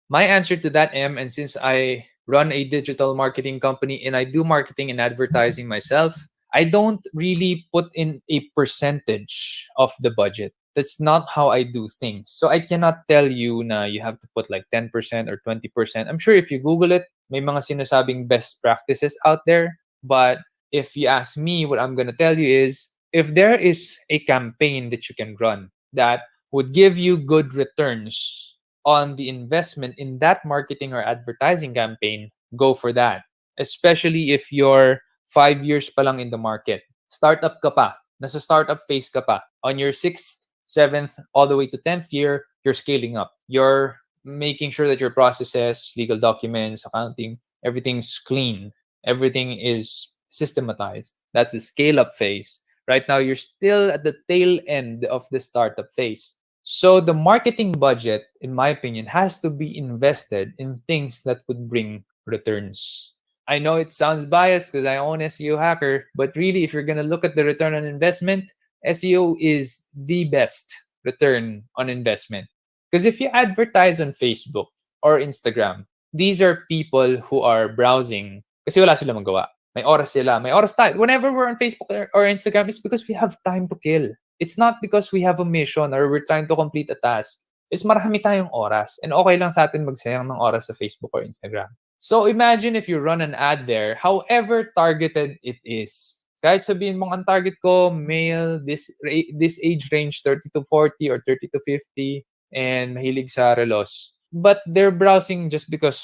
My answer to that, M, and since I run a digital marketing company and I do marketing and advertising myself, I don't really put in a percentage of the budget. That's not how I do things. So I cannot tell you na you have to put like 10% or 20%. I'm sure if you Google it, may mga sinasabing best practices out there. But if you ask me, what I'm going to tell you is, if there is a campaign that you can run that would give you good returns on the investment in that marketing or advertising campaign, go for that. Especially if you're 5 years pa lang in the market. Startup ka pa. Nasa startup phase ka pa. On your 6th, 7th, all the way to 10th year, you're scaling up. You're making sure that your processes, legal documents, accounting, everything's clean. Everything is systematized. That's the scale-up phase. Right now, you're still at the tail end of the startup phase. So the marketing budget, in my opinion, has to be invested in things that would bring returns. I know it sounds biased because I own SEO Hacker, but really, if you're going to look at the return on investment, SEO is the best return on investment. Because if you advertise on Facebook or Instagram, these are people who are browsing kasi wala sila magawa. May oras sila. May oras tayo. Whenever we're on Facebook or Instagram, it's because we have time to kill. It's not because we have a mission or we're trying to complete a task. It's marami tayong oras. And okay lang sa atin magsayang ng oras sa Facebook or Instagram. So imagine if you run an ad there, however targeted it is. Kahit sabihin mong ang target ko, male, this age range, 30 to 40 or 30 to 50, and mahilig sa relos. But they're browsing just because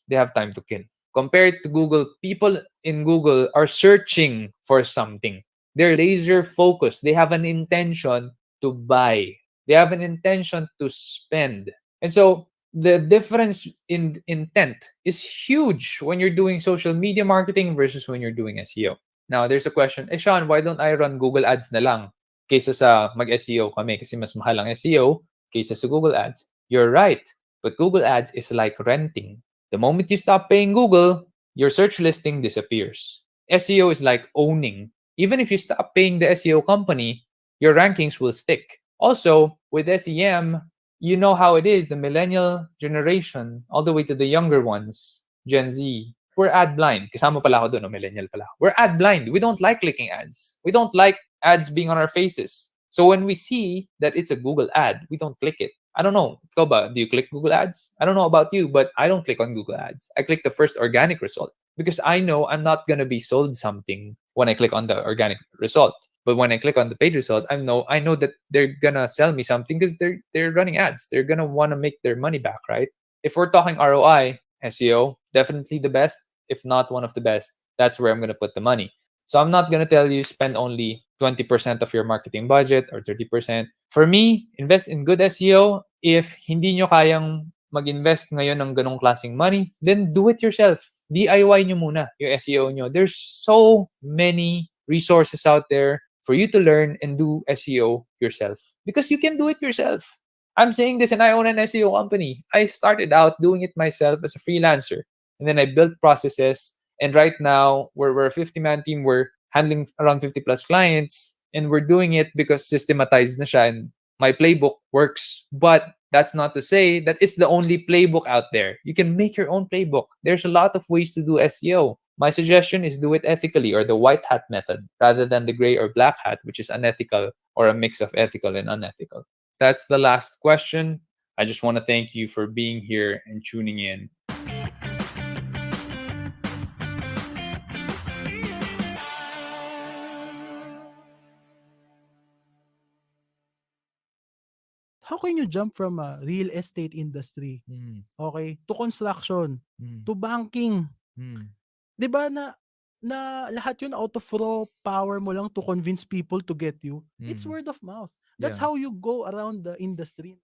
they have time to kill. Compared to Google, people in Google are searching for something. They're laser focused. They have an intention to buy. They have an intention to spend. And so the difference in intent is huge when you're doing social media marketing versus when you're doing SEO. Now, there's a question, Sean, why don't I run Google Ads na lang kaysa sa mag-SEO kami kasi mas mahal ang SEO kaysa sa Google Ads? You're right. But Google Ads is like renting. The moment you stop paying Google, your search listing disappears. SEO is like owning. Even if you stop paying the SEO company, your rankings will stick. Also, with SEM, you know how it is, the millennial generation, all the way to the younger ones, Gen Z, we're ad blind. Kasama pala ako doon, millennial pala. We're ad blind. We don't like clicking ads. We don't like ads being on our faces. So when we see that it's a Google ad, we don't click it. I don't know. Ikaw ba, do you click Google Ads? I don't know about you, but I don't click on Google Ads. I click the first organic result because I know I'm not gonna be sold something when I click on the organic result. But when I click on the paid result, I know that they're gonna sell me something because they're running ads. They're gonna want to make their money back, right? If we're talking ROI, SEO, definitely the best, if not one of the best. That's where I'm gonna put the money. So I'm not gonna tell you spend only 20% of your marketing budget or 30%. For me, invest in good SEO. If hindi nyo kayang mag-invest ngayon ng ganong klaseng money, then do it yourself. DIY nyo muna yung SEO nyo. There's so many resources out there for you to learn and do SEO yourself because you can do it yourself. I'm saying this and I own an SEO company. I started out doing it myself as a freelancer and then I built processes. And right now, we're a 50-man team. We're handling around 50 plus clients and we're doing it because systematized na siya and my playbook works. But that's not to say that it's the only playbook out there. You can make your own playbook. There's a lot of ways to do SEO. My suggestion is do it ethically or the white hat method rather than the gray or black hat, which is unethical or a mix of ethical and unethical. That's the last question. I just want to thank you for being here and tuning in. How can you jump from a real estate industry, Mm, okay, to construction, mm, to banking? mm, 'Di ba na lahat 'yun out of raw power mo lang to convince people to get you. It's mm. word of mouth. That's Yeah. how you go around the industry.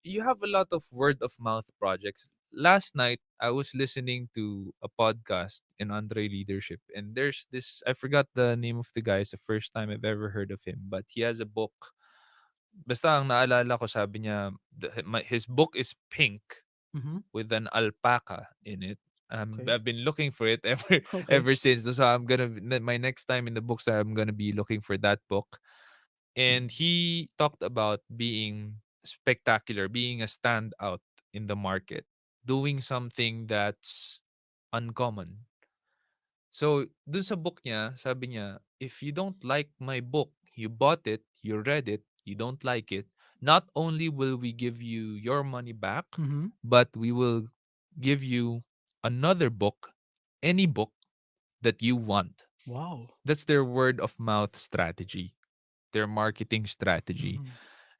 You have a lot of word of mouth projects. Last night, I was listening to a podcast in Andre Leadership, and there's this, I forgot the name of the guy. It's the first time I've ever heard of him, but he has a book. Basta ang naalala ko, sabi niya, his book is pink Mhm. with an alpaca in it. Okay. I've been looking for it ever Okay. ever since. So I'm gonna my next time in the bookstore, I'm gonna be looking for that book. And he talked about being spectacular, being a standout in the market, doing something that's uncommon. So, dun sa book niya, sabi niya, if you don't like my book, you bought it, you read it, you don't like it, not only will we give you your money back, Mhm. but we will give you another book, any book that you want. Wow. That's their word of mouth strategy, their marketing strategy. Mhm.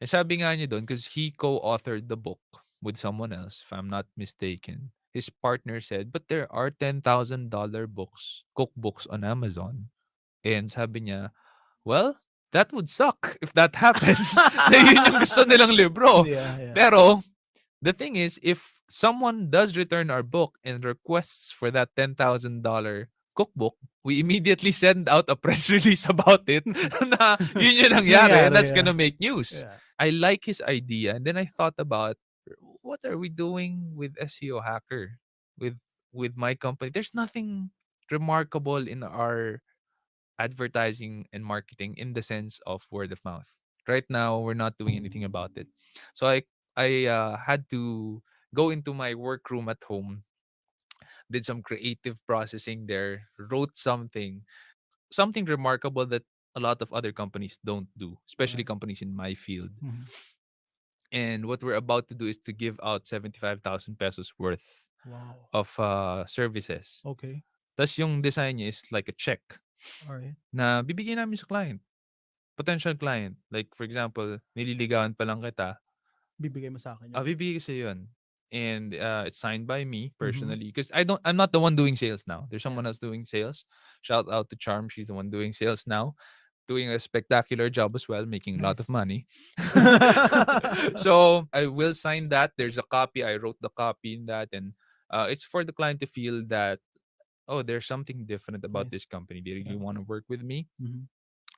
And sabi nga niya doon, because he co-authored the book with someone else, if I'm not mistaken. His partner said, but there are $10,000 books, cookbooks on Amazon. And sabi niya, well, that would suck if that happens. Na yun yung gusto nilang libro. Yeah, yeah. Pero, the thing is, if someone does return our book and requests for that $10,000 cookbook, we immediately send out a press release about it na yun yung nangyari and Nangyari, that's yeah. gonna make news. Yeah. I like his idea. And then I thought about what are we doing with SEO Hacker? With my company. There's nothing remarkable in our advertising and marketing in the sense of word of mouth. Right now, we're not doing anything about it. So I had to go into my workroom at home, did some creative processing there, wrote something remarkable that a lot of other companies don't do, especially Right. companies in my field. Mhm. And what we're about to do is to give out 75,000 pesos worth Wow. of services. Okay. Tas yung design niya is like a check All right. na bibigyan namin sa client. Potential client. Like for example, nililigawan pa lang kita, Bibigay mo sa akin 'yan. bibigay ko sa'yo yun. And it's signed by me Mhm. personally because I'm not the one doing sales now. There's Yeah. someone else doing sales. Shout out to Charm. She's the one doing sales now, doing a spectacular job as well, making a lot of Nice. money. So I will sign that. There's a copy. I wrote the copy in that, and it's for the client to feel that, oh, there's something different about Nice. this company. They really Yeah. want to work with me, Mhm.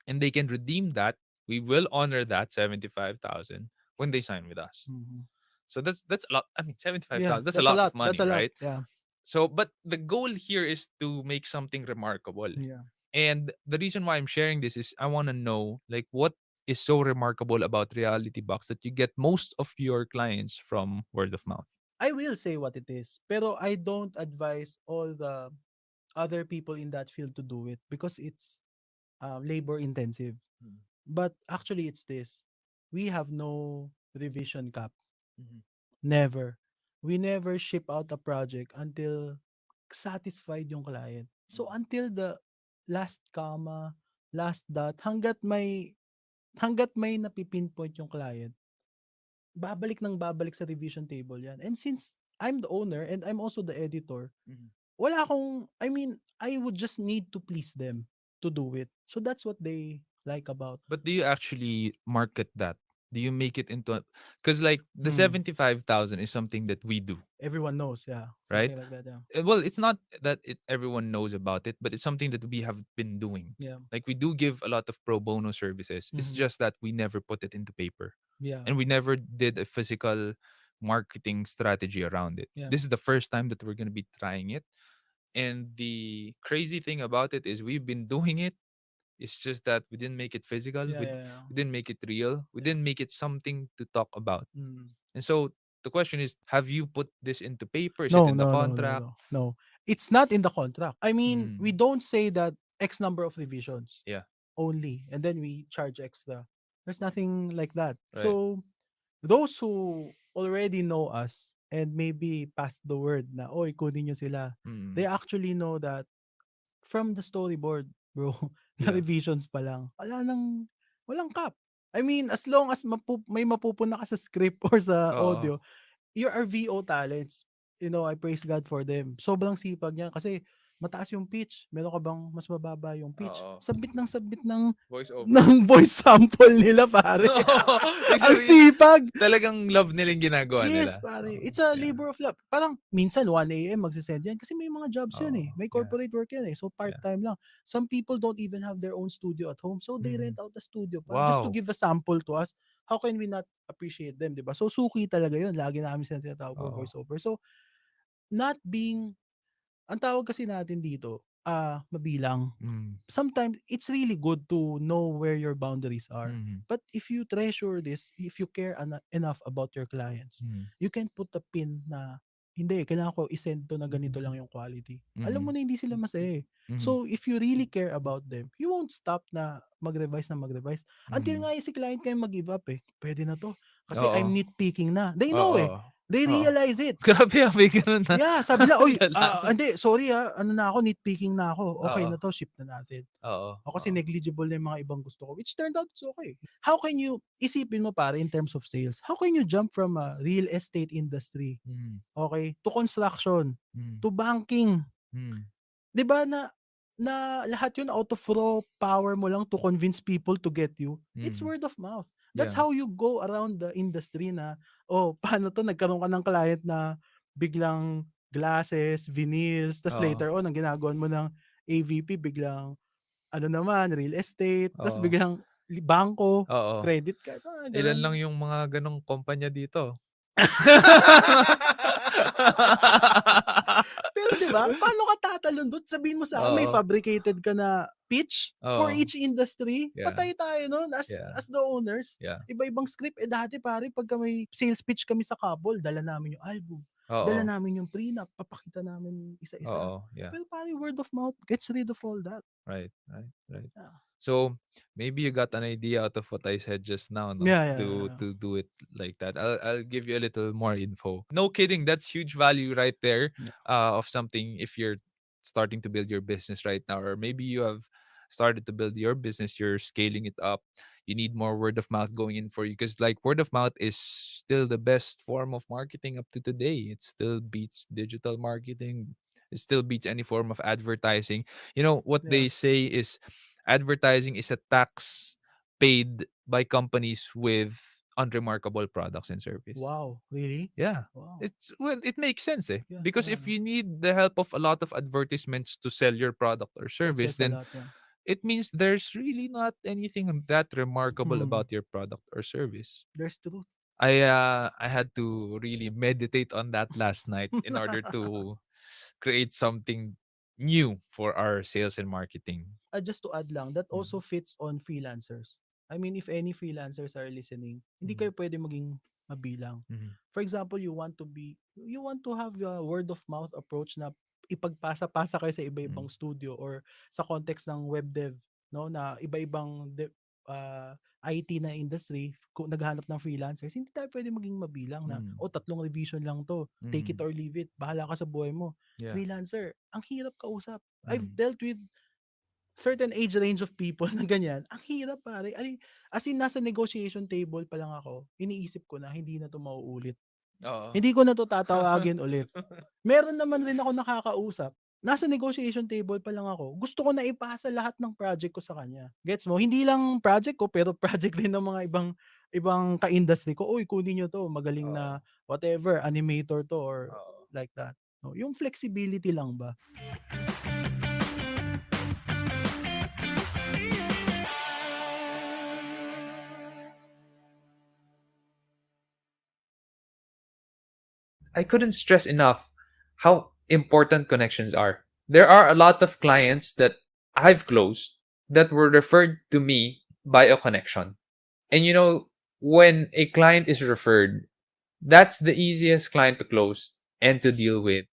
and they can redeem that. We will honor that 75,000 when they sign with us. Mhm. So that's a lot. I mean, Yeah, 75,000. That's a that's a lot of lot. That's money, a lot. right? Yeah. So, but the goal here is to make something remarkable. Yeah. And the reason why I'm sharing this is I want to know like what is so remarkable about Reality Box that you get most of your clients from word of mouth. I will say what it is, pero I don't advise all the other people in that field to do it because it's labor intensive. Mm. But actually, it's this: we have no revision cap. Mhm. Never. We never ship out a project until satisfied yung client. So Mm. until the last comma, last dot, hanggat may napipinpoint yung client, babalik ng babalik sa revision table yan. And since I'm the owner and I'm also the editor, Mhm. wala akong, I mean, I would just need to please them to do it. So that's what they like about. But do you actually market that? Do you make it into because like the Hmm. 75,000 is something that we do, Everyone knows, yeah. right? Something like that, yeah. Well, it's not that everyone knows about it, but it's something that we have been doing. Yeah. Like we do give a lot of pro bono services. It's Mhm. just that we never put it into paper, Yeah. and we never did a physical marketing strategy around it. Yeah. This is the first time that we're gonna be trying it, and the crazy thing about it is we've been doing it. It's just that we didn't make it physical. Yeah, yeah, yeah. We didn't make it real. We Yeah. didn't make it something to talk about. Mm. And so the question is, have you put this into paper? Is it No, in the no, no, no, contract? no. No. It's not in the contract. I mean, we Mm, don't say that X number of revisions yeah, only and then we charge extra. There's nothing like that. right. So those who already know us and maybe pass the word na, oy, kunin nyo sila, Mm, they actually know that from the storyboard, bro, na yeah. revisions pa lang, walang cap. I mean, as long as may mapupuna ka sa script or sa Oo. audio, your RVO talents, I praise God for them. Sobrang sipag niya kasi mataas yung pitch. Meron ka bang mas mababa yung pitch? Oo. Sabit ng Voice over. ng voice sample nila, pare. Ibig Ang sabihin, sipag. talagang love nila yung ginagawa Yes, nila. pare. Oo. It's a Yeah. labor of love. Parang minsan 1 a.m. magsisend yan kasi may mga jobs yan Oo. eh. May Yeah. corporate work yan eh. So Yeah. part-time lang. Some people don't even have their own studio at home. So they Mhm. rent out the studio pa just to Wow. give a sample to us. How can we not appreciate them, 'di ba? So suki talaga 'yun. Lagi namin sila tinatawag for Oo. voiceover. So not being ang tawag kasi natin dito, mabilang. Mm. Sometimes it's really good to know where your boundaries are. Mhm. But if you treasure this, if you care enough about your clients, Mhm. you can put a pin na hindi, kailangan ko isend to na ganito lang yung quality. Alam mo Mhm. na hindi sila masaya eh. Mhm. So if you really care about them, you won't stop na mag-revise. Until Mhm. nga yung si client kayo mag-give up eh. Pwede na to. Kasi Oo. I'm nitpicking na. They know Oo. eh. They Oo. realize it. Grabe, may ganun na. Yeah, sabi nila, "Uy, Lalaman. hindi, sorry ano na ako, nitpicking na ako. Okay Oo. na 'to, ship na natin." Oo. O kasi Oo. negligible na yung mga ibang gusto ko, which turned out it's okay. How can you, isipin mo pare in terms of sales, how can you jump from a real estate industry, Mhm. okay, to construction, Mhm. to banking? Mhm. 'Di ba na lahat yun out of raw power mo lang to convince people to get you. It's Mhm. word of mouth. That's Yeah. how you go around the industry na, oh, paano 'to nagkaroon ka ng client na biglang glasses, vinyls, tas Oo. later on ang ginagawan mo ng AVP biglang ano naman, real estate, tas Oo. biglang bangko, Oo. credit card, mga Ilan gano'n. lang yung mga ganong kumpanya dito. Pero 'di ba, paano ka tatalon dun? Sabihin mo sa'kin may Oo. fabricated ka na pitch for Oo. each industry? Yeah. Patay tayo nun Yeah. as the owners. Yeah. Iba-ibang script. Eh, dati pare pagka may sales pitch kami sa couple, dala namin yung album, dala Oo. namin yung prenup, papakita namin isa-isa. Oo. Yeah. Pero pare word of mouth gets rid of all that. Right. Right. Right. Yeah. So maybe you got an idea out of what I said just now, no? Yeah, yeah, To yeah. to do it like that. I'll give you a little more info. No kidding, that's huge value right there. Yeah. Of something if you're starting to build your business right now, or maybe you have started to build your business, you're scaling it up. You need more word of mouth going in for you because like word of mouth is still the best form of marketing up to today. It still beats digital marketing. It still beats any form of advertising. You know what Yeah. they say is advertising is a tax paid by companies with unremarkable products and service. Wow, really? Yeah. Wow. It's well, it makes sense, eh? Yeah, Because yeah, if yeah. you need the help of a lot of advertisements to sell your product or That service, says a then lot, yeah. it means there's really not anything that remarkable Mm. about your product or service. There's truth. I had to really meditate on that last night in order to create something new for our sales and marketing. Just to add lang, that Mhm. also fits on freelancers. I mean, if any freelancers are listening, hindi Mhm. kayo pwede maging mabilang. Mhm. For example, you want to have a word of mouth approach na ipagpasa-pasa kayo sa iba-ibang Mhm. studio or sa context ng web dev, no, na iba-ibang IT na industry kung naghahanap ng freelancers, hindi tayo pwede maging mabilang na, Mhm. oh, 3 revision lang to. Take it Mhm. or leave it. Bahala ka sa buhay mo. Yeah. Freelancer, ang hirap kausap. I've Mhm. dealt with certain age range of people na ganyan, ang hirap pare. As in, nasa negotiation table pa lang ako, iniisip ko na hindi na 'to mauulit. Oo. Hindi ko na 'to tatawagin ulit. Meron naman rin ako nakakausap, nasa negotiation table pa lang ako, gusto ko na ipasa lahat ng project ko sa kanya. Gets mo? Hindi lang project ko, pero project din ng mga ibang ibang ka-industry ko. "Uy, kunin niyo 'to, magaling Oo. na whatever, animator 'to," or Oo. like that. No, yung flexibility lang ba? I couldn't stress enough how important connections are. There are a lot of clients that I've closed that were referred to me by a connection. And when a client is referred, that's the easiest client to close and to deal with.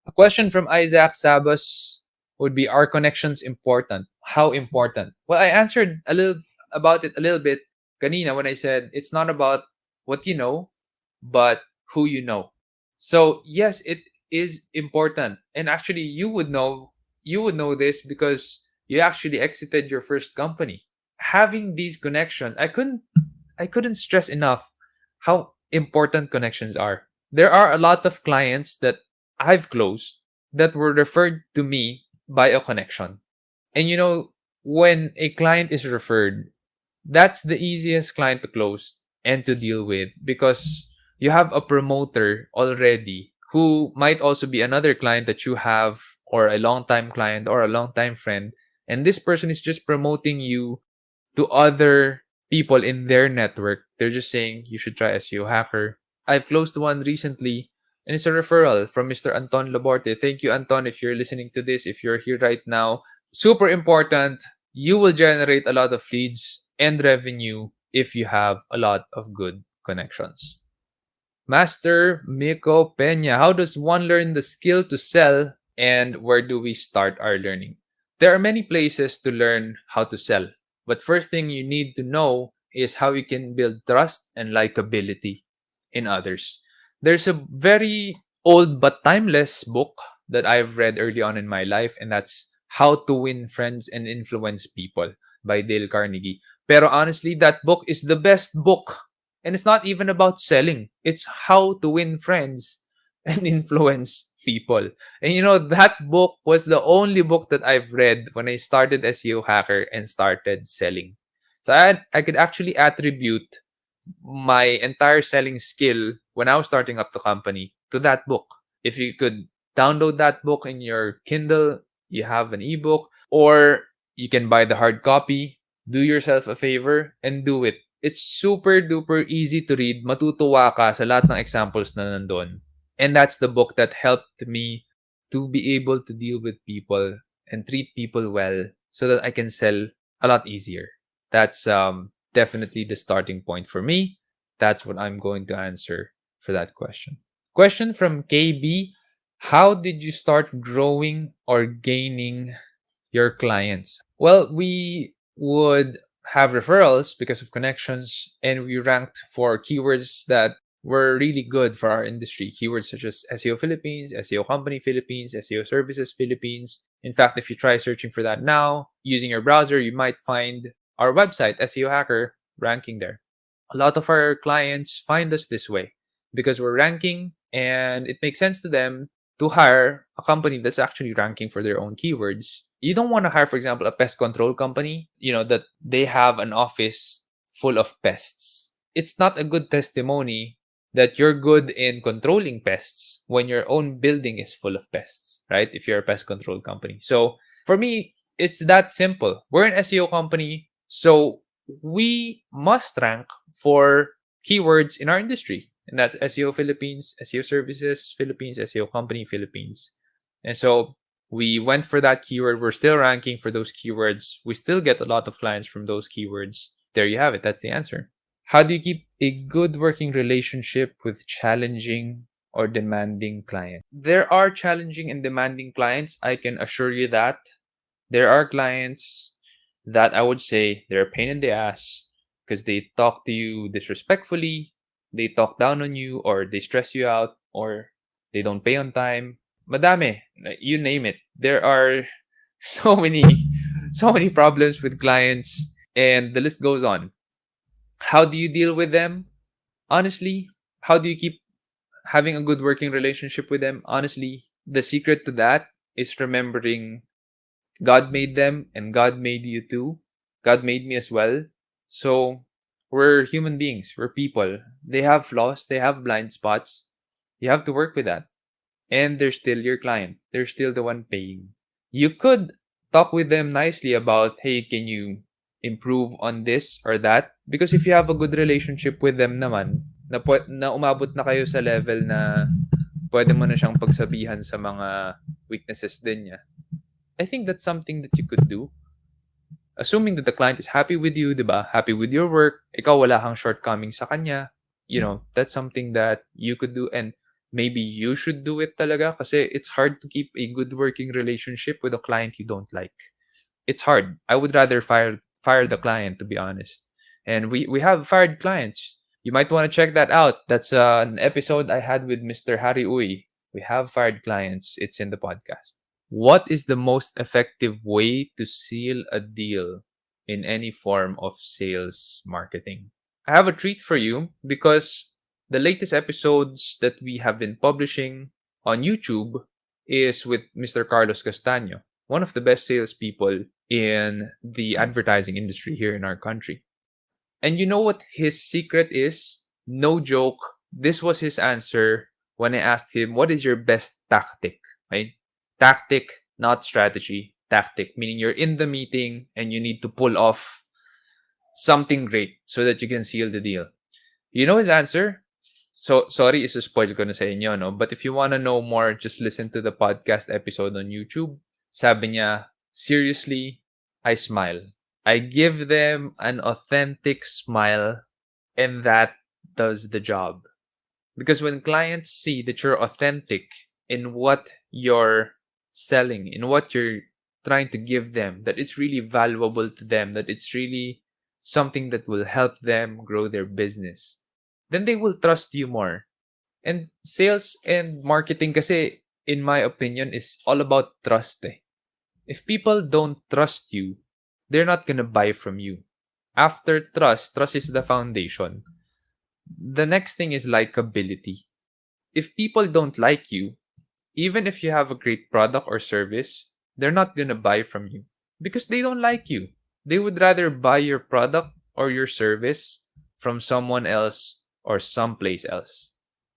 A question from Isaac Sabas would be, are connections important? How important? Well, I answered a little bit kanina when I said it's not about what you know, but who you know. So yes, it is important. And actually you would know this because you actually exited your first company. Having these connections, I couldn't stress enough how important connections are. There are a lot of clients that I've closed that were referred to me by a connection. And when a client is referred, that's the easiest client to close and to deal with because you have a promoter already who might also be another client that you have, or a long time client or a long time friend, and this person is just promoting you to other people in their network. They're just saying you should try SEO Hacker. I've closed one recently, and it's a referral from Mr. Anton Laborte. Thank you, Anton, if you're listening to this, if you're here right now. Super important. You will generate a lot of leads and revenue if you have a lot of good connections. Master Miko Peña, how does one learn the skill to sell, and where do we start our learning? There are many places to learn how to sell, but first thing you need to know is how you can build trust and likability in others. There's a very old but timeless book that I've read early on in my life, and that's How to Win Friends and Influence People by Dale Carnegie. Pero honestly, that book is the best book, and it's not even about selling. It's how to win friends and influence people. And that book was the only book that I've read when I started SEO Hacker and started selling. So I could actually attribute my entire selling skill when I was starting up the company to that book. If you could download that book in your Kindle, you have an ebook, or you can buy the hard copy. Do yourself a favor and do it. It's super duper easy to read. Matutuwa ka sa lahat ng examples na nandun. And that's the book that helped me to be able to deal with people and treat people well so that I can sell a lot easier. That's definitely the starting point for me. That's what I'm going to answer for that question. Question from KB. How did you start growing or gaining your clients? Well, we would have referrals because of connections, and we ranked for keywords that were really good for our industry. Keywords such as SEO Philippines, SEO Company Philippines, SEO Services Philippines. In fact, if you try searching for that now using your browser, you might find our website, SEO Hacker, ranking there. A lot of our clients find us this way because we're ranking, and it makes sense to them to hire a company that's actually ranking for their own keywords. You don't want to hire, for example, a pest control company, that they have an office full of pests. It's not a good testimony that you're good in controlling pests when your own building is full of pests, right? If you're a pest control company. So for me, it's that simple. We're an SEO company, so we must rank for keywords in our industry. And that's SEO Philippines, SEO Services Philippines, SEO Company Philippines. And so we went for that keyword. We're still ranking for those keywords. We still get a lot of clients from those keywords. There you have it. That's the answer. How do you keep a good working relationship with challenging or demanding clients? There are challenging and demanding clients. I can assure you that. There are clients that I would say they're a pain in the ass because they talk to you disrespectfully, they talk down on you, or they stress you out, or they don't pay on time. Madami, you name it. There are so many, so many problems with clients, and the list goes on. How do you deal with them? Honestly, how do you keep having a good working relationship with them? Honestly, the secret to that is remembering God made them and God made you too. God made me as well. So we're human beings, we're people. They have flaws, they have blind spots. You have to work with that. And they're still your client, they're still the one paying. You could talk with them nicely about, hey, can you improve on this or that? Because if you have a good relationship with them naman, na umabot na kayo sa level na pwede mo na siyang pagsabihan sa mga weaknesses din niya, I think that's something that you could do. Assuming that the client is happy with you, diba? Happy with your work, ikaw wala kang shortcomings sa kanya, that's something that you could do, and maybe you should do it talaga kasi it's hard to keep a good working relationship with a client you don't like. It's hard. I would rather fire the client, to be honest. And we have fired clients. You might want to check that out. That's an episode I had with Mr. Harry Uy. We have fired clients. It's in the podcast. What is the most effective way to seal a deal in any form of sales marketing? I have a treat for you because the latest episodes that we have been publishing on YouTube is with Mr. Carlos Castaño, one of the best salespeople in the advertising industry here in our country. And you know what his secret is? No joke. This was his answer when I asked him, what is your best tactic? Right? Tactic, not strategy. Tactic, meaning you're in the meeting and you need to pull off something great so that you can seal the deal. You know his answer? So, sorry, spoil ko na sa inyo, no? But if you want to know more, just listen to the podcast episode on YouTube. Sabi niya, seriously, I smile. I give them an authentic smile, and that does the job. Because when clients see that you're authentic in what you're selling, in what you're trying to give them, that it's really valuable to them, that it's really something that will help them grow their business, then they will trust you more. And sales and marketing kasi, in my opinion, is all about trust. If people don't trust you, they're not gonna buy from you. After trust is the foundation. The next thing is likability. If people don't like you, even if you have a great product or service, they're not gonna buy from you because they don't like you. They would rather buy your product or your service from someone else or someplace else.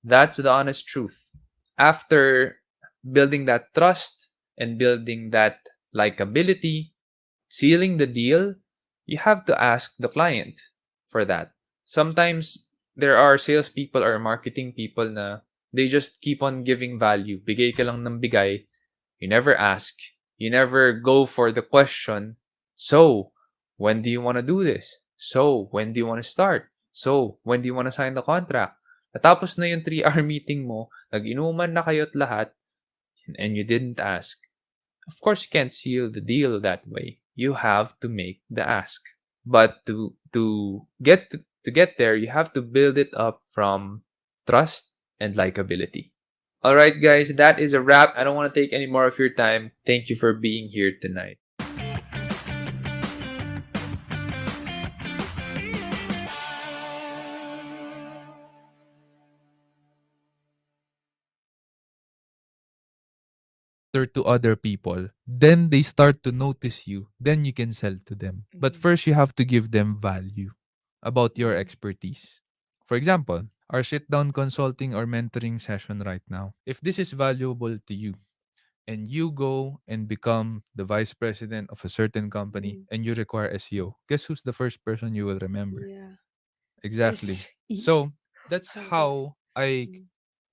That's the honest truth. After building that trust and building that likability, sealing the deal, you have to ask the client for that. Sometimes there are salespeople or marketing people na they just keep on giving value. Bigay ka lang ng bigay. You never ask. You never go for the question. So, when do you want to do this? So, when do you want to start? So, when do you want to sign the contract? Natapos na yung 3-hour meeting mo, nag-inuman na kayo at lahat, and you didn't ask. Of course, you can't seal the deal that way. You have to make the ask. But to get there, you have to build it up from trust and likability. All right, guys, that is a wrap. I don't want to take any more of your time. Thank you for being here tonight. To other people, then they start to notice you, then you can sell to them. But first, you have to give them value about your expertise. For example, our sit down consulting or mentoring session right now. If this is valuable to you and you go and become the vice president of a certain company Mm. and you require SEO, guess who's the first person you will remember? Yeah. Exactly. SE. So that's Hacker. how I Mm.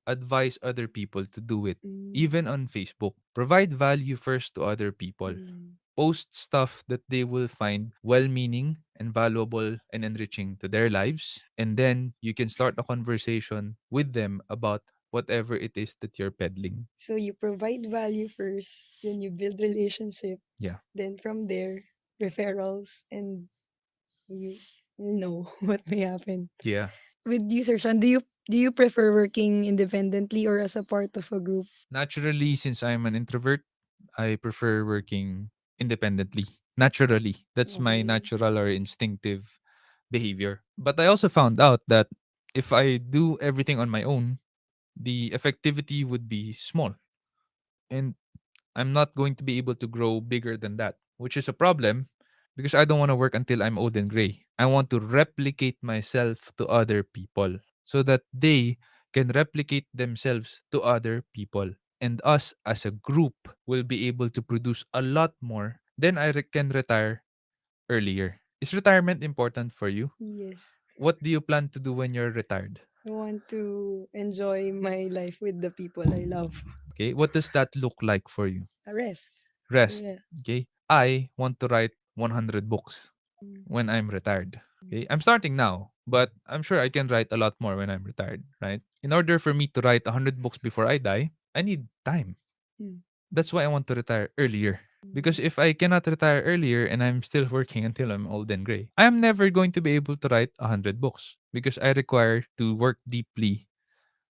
advise other people to do it. Mm. Even on Facebook, provide value first to other people. Mm. Post stuff that they will find well meaning and valuable and enriching to their lives. And then you can start a conversation with them about whatever it is that you're peddling. So you provide value first, then you build relationship, Yeah. then from there referrals, and you know what may happen. Yeah. With you, Sir Sean, do you prefer working independently or as a part of a group? Naturally, since I'm an introvert, I prefer working independently. Naturally. That's my Okay. natural or instinctive behavior. But I also found out that if I do everything on my own, the effectivity would be small. And I'm not going to be able to grow bigger than that, which is a problem because I don't want to work until I'm old and gray. I want to replicate myself to other people so that they can replicate themselves to other people. And us as a group will be able to produce a lot more. Then can retire earlier. Is retirement important for you? Yes. What do you plan to do when you're retired? I want to enjoy my life with the people I love. Okay, what does that look like for you? A rest. Rest. Yeah. Okay, I want to write 100 books Mm. when I'm retired. Okay, I'm starting now, but I'm sure I can write a lot more when I'm retired, right? In order for me to write 100 books before I die, I need time. Mm. That's why I want to retire earlier. Because Mm. if I cannot retire earlier and I'm still working until I'm old and gray, I am never going to be able to write 100 books because I require to work deeply.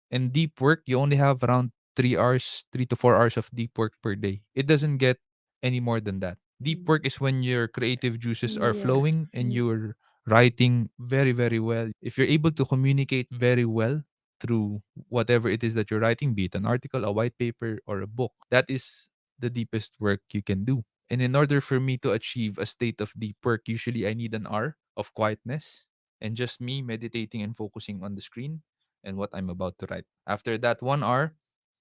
And deep work, you only have around 3 hours, 3 to 4 hours of deep work per day. It doesn't get any more than that. Deep work Mm. is when your creative juices are Yeah. flowing and Mm. you're writing very, very well. If you're able to communicate very well through whatever it is that you're writing, be it an article, a white paper, or a book, that is the deepest work you can do. And in order for me to achieve a state of deep work, usually I need an hour of quietness and just me meditating and focusing on the screen and what I'm about to write. After that 1 hour,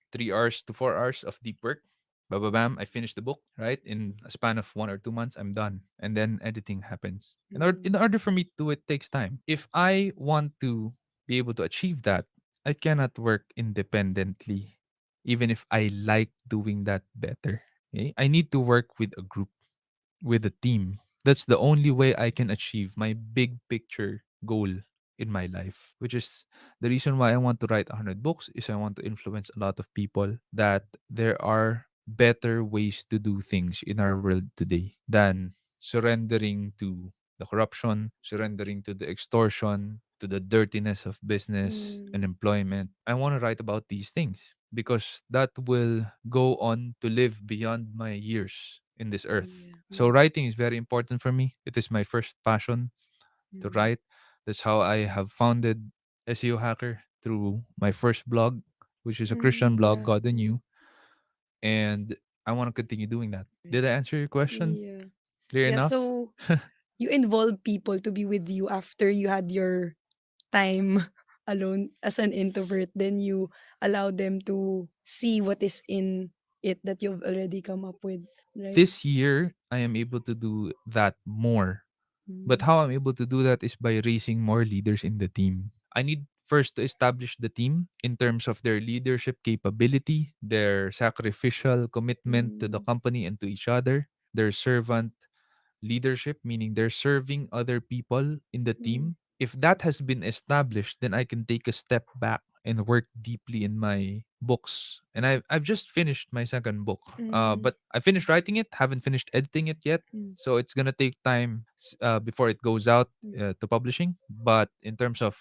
3 hours to 4 hours of deep work, bam, bam, bam, I finish the book, right? In a span of 1 or 2 months, I'm done. And then editing happens. In Mm. order for me to do it takes time. If I want to be able to achieve that, I cannot work independently, even if I like doing that better. Okay? I need to work with a group, with a team. That's the only way I can achieve my big picture goal in my life, which is the reason why I want to write 100 books is I want to influence a lot of people that there are better ways to do things in our world today than surrendering to the corruption, surrendering to the extortion, to the dirtiness of business and Mm. employment. I want to write about these things because that will go on to live beyond my years in this earth. Yeah. So Mm. writing is very important for me. It is my first passion to Mm. write. That's how I have founded SEO Hacker through my first blog, which is a Christian Mm. blog, Yeah. God and Mm. You. And I want to continue doing that. Did Right. I answer your question? Yeah. Clear Yeah. enough? So you involve people to be with you after you had your time alone as an introvert, then you allow them to see what is in it that you've already come up with, right? This year, I am able to do that more. But Mm. how I'm able to do that is by raising more leaders in the team. I need first to establish the team in terms of their leadership capability, their sacrificial commitment to the Mm. company and to each other, their servant leadership, meaning they're serving other people in the Mm. team. If that has been established, then I can take a step back and work deeply in my books. And I've just finished my second book. Mm. But I finished writing it, haven't finished editing it yet. Mm. So it's gonna take time before it goes out Mm. to publishing. But in terms of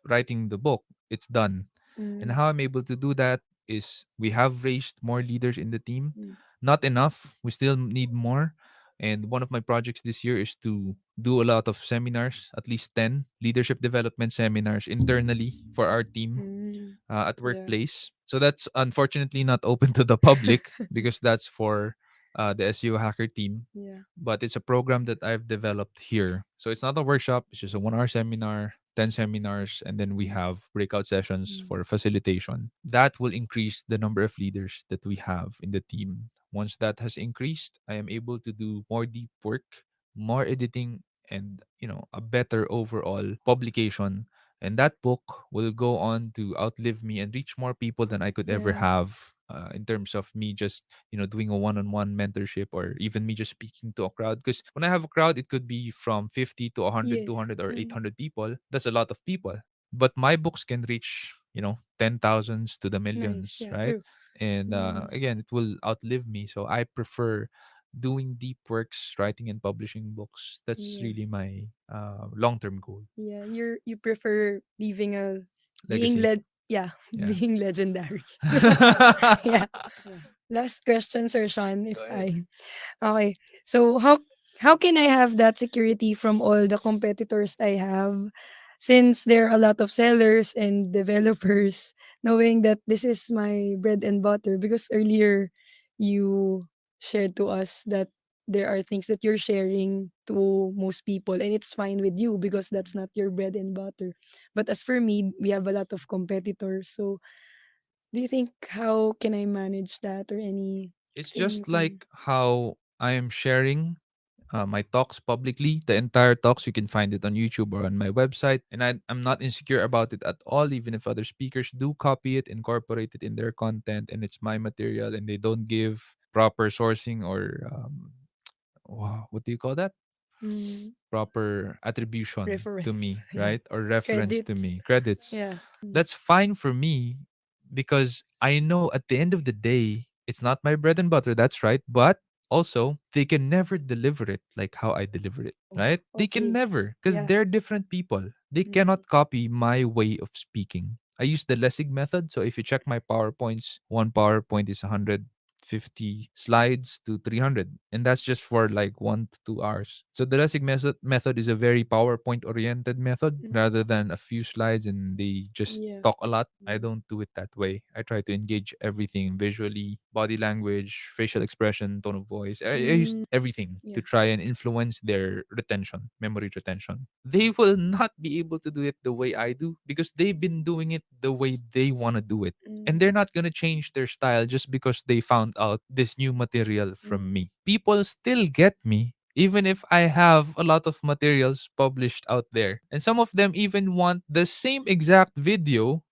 writing the book, it's done. And Mm. how I'm able to do that is we have raised more leaders in the team. Mm. Not enough. We still need more. And one of my projects this year is to do a lot of seminars, at least 10 leadership development seminars internally for our team Mm. at Yeah. workplace. So that's unfortunately not open to the public because that's for the SEO hacker team. Yeah. But it's a program that I've developed here. So it's not a workshop, it's just a 1 hour seminar, 10 seminars, and then we have breakout sessions Mm. for facilitation. That will increase the number of leaders that we have in the team. Once that has increased, I am able to do more deep work, more editing, and a better overall publication, and that book will go on to outlive me and reach more people than I could ever Yeah. have, in terms of me just doing a one-on-one mentorship, or even me just speaking to a crowd. Because when I have a crowd, it could be from 50 to 100, Yes. 200, or Mm. 800 people. That's a lot of people, but my books can reach 10 thousands to the Nice. millions, Yeah. right? True. And Mm. again, it will outlive me, so I prefer doing deep works, writing and publishing books. That's Yeah. really my long-term goal. Yeah. You prefer leaving a being Legacy. led. Yeah. Yeah. Being legendary. Yeah. Yeah. Last question, Sir Sean, if Go ahead. I okay. So how can I have that security from all the competitors I have, since there are a lot of sellers and developers, knowing that this is my bread and butter? Because earlier you shared to us that there are things that you're sharing to most people and it's fine with you because that's not your bread and butter. But as for me, we have a lot of competitors. So do you think how can I manage that, or It's anything you just can? like how I am sharing my talks publicly. The entire talks, you can find it on YouTube or on my website. And I'm not insecure about it at all, even if other speakers do copy it, incorporate it in their content, and it's my material, and they don't give proper sourcing or what do you call that? Mm, Proper attribution to reference. me, Yeah. right? Or reference to Credits. me, credits. Yeah. Mm, That's fine for me, because I know at the end of the day, it's not my bread and butter. That's right. But also, they can never deliver it like how I deliver it, oh, right? They can okay. never, because Yeah. they're different people. They Mm, cannot copy my way of speaking. I use the Lessig method. So if you check my PowerPoints, one PowerPoint is 150 slides to 300, and that's just for like 1 to 2 hours. So the Lessig method is a very PowerPoint oriented method, mm, rather than a few slides and they just yeah. talk a lot. I Mm, don't do it that way. I try to engage everything visually, body language, facial expression, tone of voice. I use mm, everything to yeah. try and influence their retention, memory retention. They will not be able to do it the way I do, because they've been doing it the way they want to do it. And Mm, they're not going to change their style just because they found out this new material mm, from me. People still get me even if I have a lot of materials published out there. And some of them even want the same exact video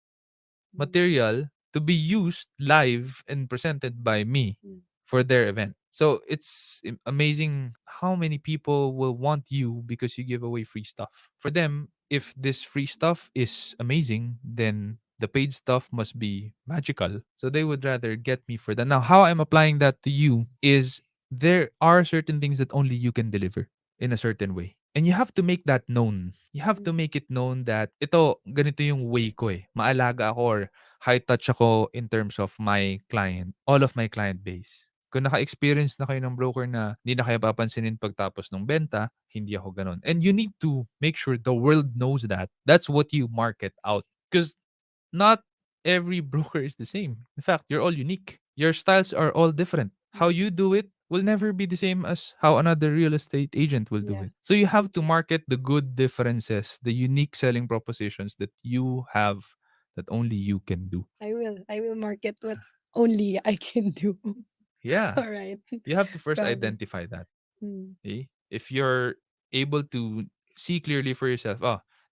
mm, material to be used live and presented by me mm, for their event. So it's amazing how many people will want you because you give away free stuff. For them, if this free stuff is amazing, then the paid stuff must be magical. So they would rather get me for that. Now, how I'm applying that to you is there are certain things that only you can deliver in a certain way. And you have to make that known. You have to mm, make it known that ito, ganito yung way ko eh. Maalaga ako, or high touch ako in terms of my client, all of my client base. Kung naka-experience na kayo ng broker na hindi na kayo papansinin pagtapos ng benta, hindi ako ganun. And you need to make sure the world knows that. That's what you market out. Because not every broker is the same. In fact, you're all unique. Your styles are all different. How mm, you do it will never be the same as how another real estate agent will do yeah. it. So you have to Okay. market the good differences, the unique selling propositions that you have that only you can do. I will. I will market what only I can do. Yeah. All right. You have to first Got it. identify that. Mm, Okay? If you're able to see clearly for yourself,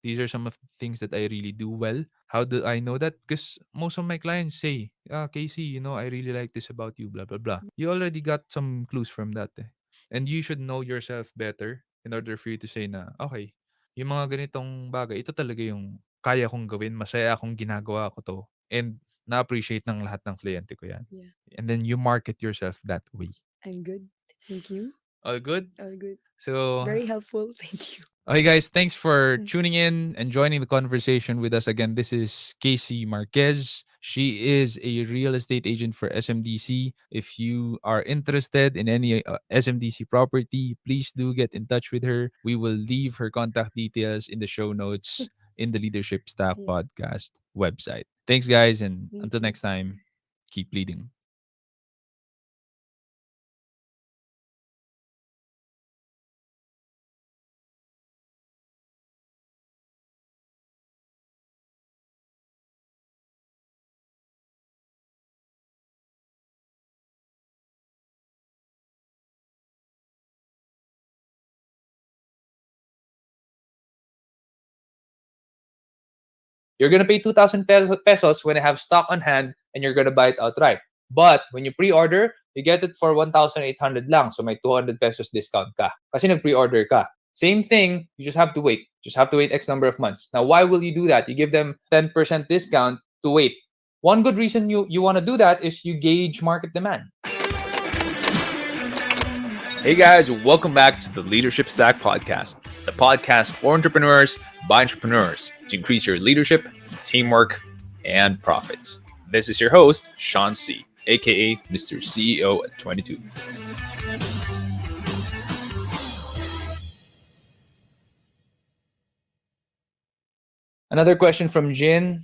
these are some of the things that I really do well. How do I know that? Because most of my clients say, Casey, I really like this about you, blah, blah, blah. You already got some clues from that. Eh. And you should know yourself better in order for you to say na, okay, yung mga ganitong bagay, ito talaga yung kaya kong gawin, masaya akong ginagawa ko to, and na-appreciate ng lahat ng kliyente ko yan. yeah. And then you market yourself that way. I'm good. Thank you. All good? All good. So, Very helpful. Thank you. okay, guys, thanks for Mm, tuning in and joining the conversation with us again. This is Casey Marquez. She is a real estate agent for SMDC. If you are interested in any SMDC property, please do get in touch with her. We will leave her contact details in the show notes in the Leadership Stack yeah. podcast website. Thanks, guys, and Thank until you. next time, keep leading. You're going to pay 2,000 pesos when I have stock on hand and you're going to buy it outright. But when you pre-order, you get it for 1,800 lang. So may 200 pesos discount ka. Kasi nag-pre-order ka. Same thing, you just have to wait. Just have to wait X number of months. Now, why will you do that? You give them 10% discount to wait. One good reason you want to do that is you gauge market demand. Hey guys, welcome back to the Leadership Stack Podcast, the podcast for entrepreneurs by entrepreneurs to increase your leadership, teamwork, and profits. This is your host, Sean C., aka Mr. CEO at 22. Another question from Jin.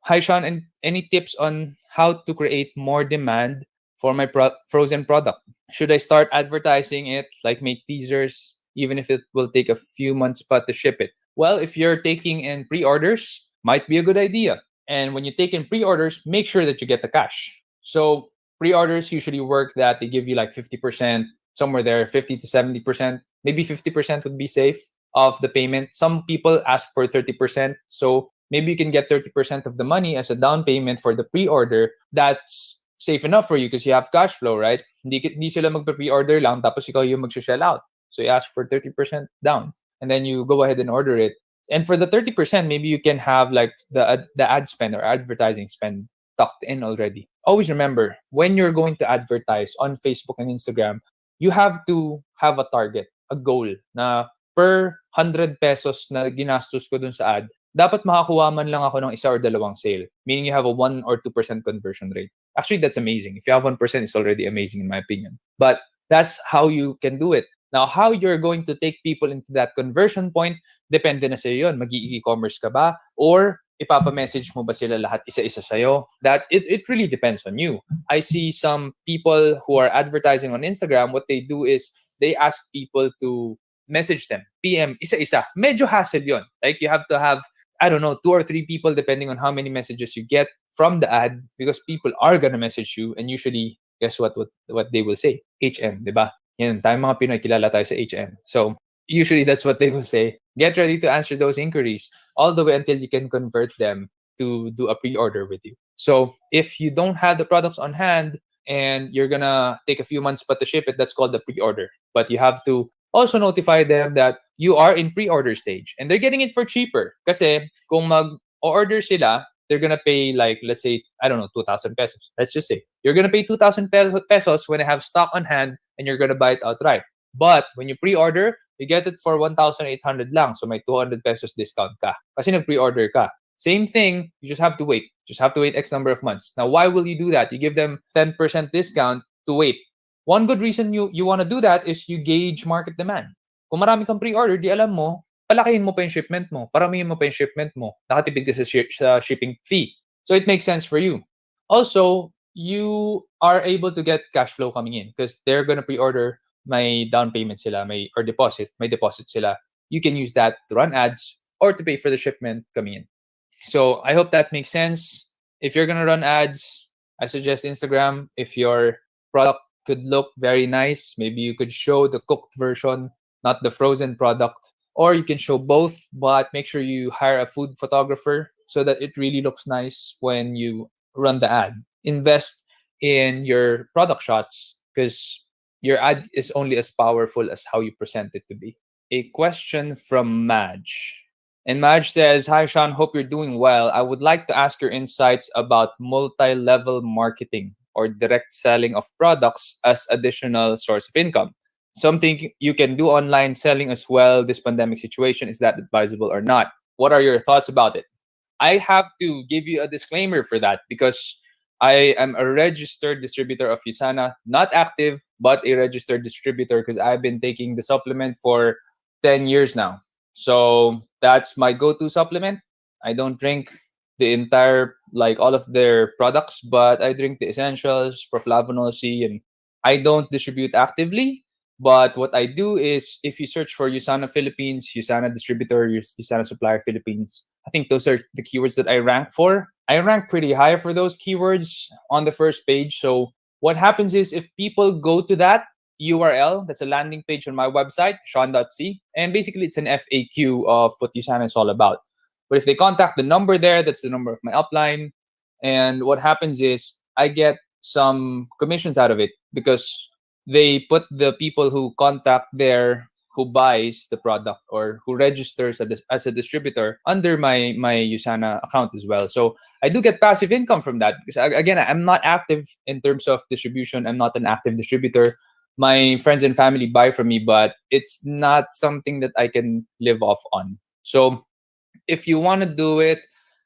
Hi, Sean, and any tips on how to create more demand for my frozen product? Should I start advertising it, like make teasers, even if it will take a few months to ship it? Well, if you're taking in pre-orders, might be a good idea. And when you take in pre-orders, make sure that you get the cash. So pre-orders usually work that they give you like 50%, somewhere there, 50 to 70%, maybe 50% would be safe of the payment. Some people ask for 30%. So maybe you can get 30% of the money as a down payment for the pre-order. That's safe enough for you because you have cash flow, right? Hindi sila magpa-pre-order lang tapos ikaw yung mag-shell out. So you ask for 30% down and then you go ahead and order it. And for the 30%, maybe you can have like the ad spend or advertising spend tucked in already. Always remember, when you're going to advertise on Facebook and Instagram, you have to have a target, a goal na per 100 pesos na ginastos ko dun sa ad, dapat makakuha man lang ako ng isa or dalawang sale. Meaning you have a 1 or 2% conversion rate. Actually, that's amazing. If you have 1%, it's already amazing in my opinion. But that's how you can do it. Now, how you're going to take people into that conversion point, depende na sa'yo yun. Mag-i-e-commerce ka ba? Or ipapa-message mo ba sila lahat isa-isa sa'yo? That it really depends on you. I see some people who are advertising on Instagram, what they do is they ask people to message them, PM, isa-isa. Medyo hassle yun. Like you have to have, I don't know, 2 or 3 people depending on how many messages you get from the ad because people are gonna message you and usually, guess what they will say? HM, di ba? Yan, tayo mga Pinoy, kilala tayo sa HM. So, usually that's what they will say. Get ready to answer those inquiries all the way until you can convert them to do a pre-order with you. So, if you don't have the products on hand and you're gonna take a few months to ship it, that's called the pre-order. But you have to also notify them that you are in pre-order stage and they're getting it for cheaper. Kasi kung mag-order sila, they're gonna pay like, let's say, I don't know, 2,000 pesos. Let's just say you're gonna pay 2,000 pesos when I have stock on hand and you're gonna buy it outright. But when you pre-order, you get it for 1,800 lang. So may 200 pesos discount ka. Kasi nag-pre-order ka. Same thing, you just have to wait. Just have to wait X number of months. Now, why will you do that? You give them 10% discount to wait. One good reason you want to do that is you gauge market demand. Kung marami kang pre-order, di alam mo, palakihin mo pa yung shipment mo, paramihin mo pa yung shipment mo, nakatipid ka sa shipping fee. So it makes sense for you. Also, you are able to get cash flow coming in because they're gonna pre-order, may down payment sila, may deposit sila. You can use that to run ads or to pay for the shipment coming in. So I hope that makes sense. If you're gonna run ads, I suggest Instagram. If your product could look very nice, maybe you could show the cooked version, not the frozen product. Or you can show both, but make sure you hire a food photographer so that it really looks nice when you run the ad. Invest in your product shots because your ad is only as powerful as how you present it to be. A question from Madge. And Madge says, hi, Sean, hope you're doing well. I would like to ask your insights about multi-level marketing or direct selling of products as additional source of income. Something you can do online selling as well. This pandemic situation, is that advisable or not? What are your thoughts about it? I have to give you a disclaimer for that because I am a registered distributor of Usana, not active, but a registered distributor because I've been taking the supplement for 10 years now. So that's my go-to supplement. I don't drink the entire, like all of their products, but I drink the essentials, proflavanol C, and I don't distribute actively. But what I do is, if you search for Usana Philippines, Usana Distributor, Usana Supplier Philippines, I think those are the keywords that I rank for. I rank pretty high for those keywords on the first page. So what happens is if people go to that URL, that's a landing page on my website, sean.c, and basically it's an FAQ of what Usana is all about. But if they contact the number there, that's the number of my upline. And what happens is I get some commissions out of it because they put the people who contact there, who buys the product or who registers as a distributor under my Usana account as well. So I do get passive income from that because again, I'm not active in terms of distribution. I'm not an active distributor. My friends and family buy from me, but it's not something that I can live off on. So if you want to do it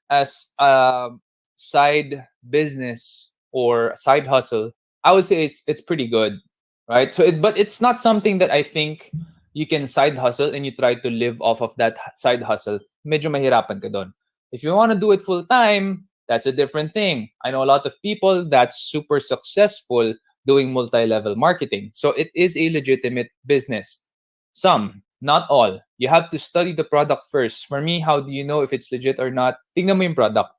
as a side business or side hustle, I would say it's pretty good, right? So but it's not something that I think you can side hustle and you try to live off of that side hustle. Medyo mahirapan ka doon. If you want to do it full time, that's a different thing. I know a lot of people that's super successful doing multi-level marketing. So it is a legitimate business. Some, not all. You have to study the product first. For me, how do you know if it's legit or not? Tingnan mo yung product.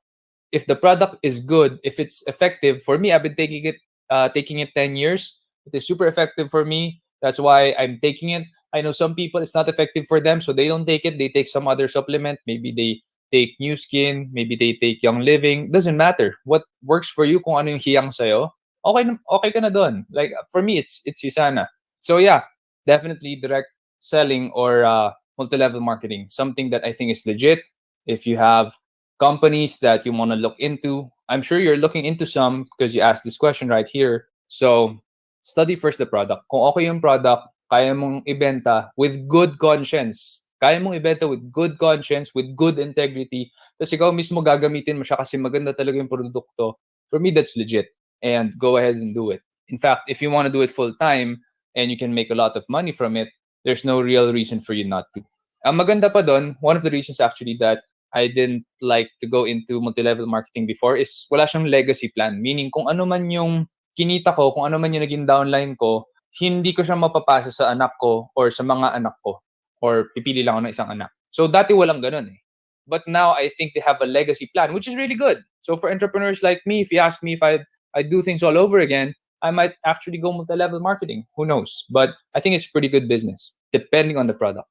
If the product is good, if it's effective, for me, I've been taking it 10 years. It is super effective for me. That's why I'm taking it. I know some people, it's not effective for them, so they don't take it. They take some other supplement. Maybe they take New Skin. Maybe they take Young Living. Doesn't matter. What works for you, kung ano yung hiyang sa'yo, okay ka na dun. Like, for me, it's Usana. So yeah, definitely direct selling or multi-level marketing, something that I think is legit. If you have companies that you want to look into, I'm sure you're looking into some because you asked this question right here. So study first the product. Kung okay yung product, kaya mong ibenta with good conscience. Kaya mong ibenta with good conscience, with good integrity. Tapos ikaw mismo gagamitin mo siya kasi maganda talaga yung produkto. For me, that's legit. And go ahead and do it. In fact, if you want to do it full time and you can make a lot of money from it, there's no real reason for you not to. Ang maganda pa doon, one of the reasons actually that I didn't like to go into multi-level marketing before is wala siyang legacy plan. Meaning, kung ano man yung kinita ko, kung ano man yung naging downline ko, hindi ko siya mapapasa sa anak ko or sa mga anak ko. Or pipili lang ako ng isang anak. So dati walang ganun eh. But now I think they have a legacy plan, which is really good. So for entrepreneurs like me, if you ask me if I do things all over again, I might actually go multi-level marketing. Who knows? But I think it's pretty good business, depending on the product.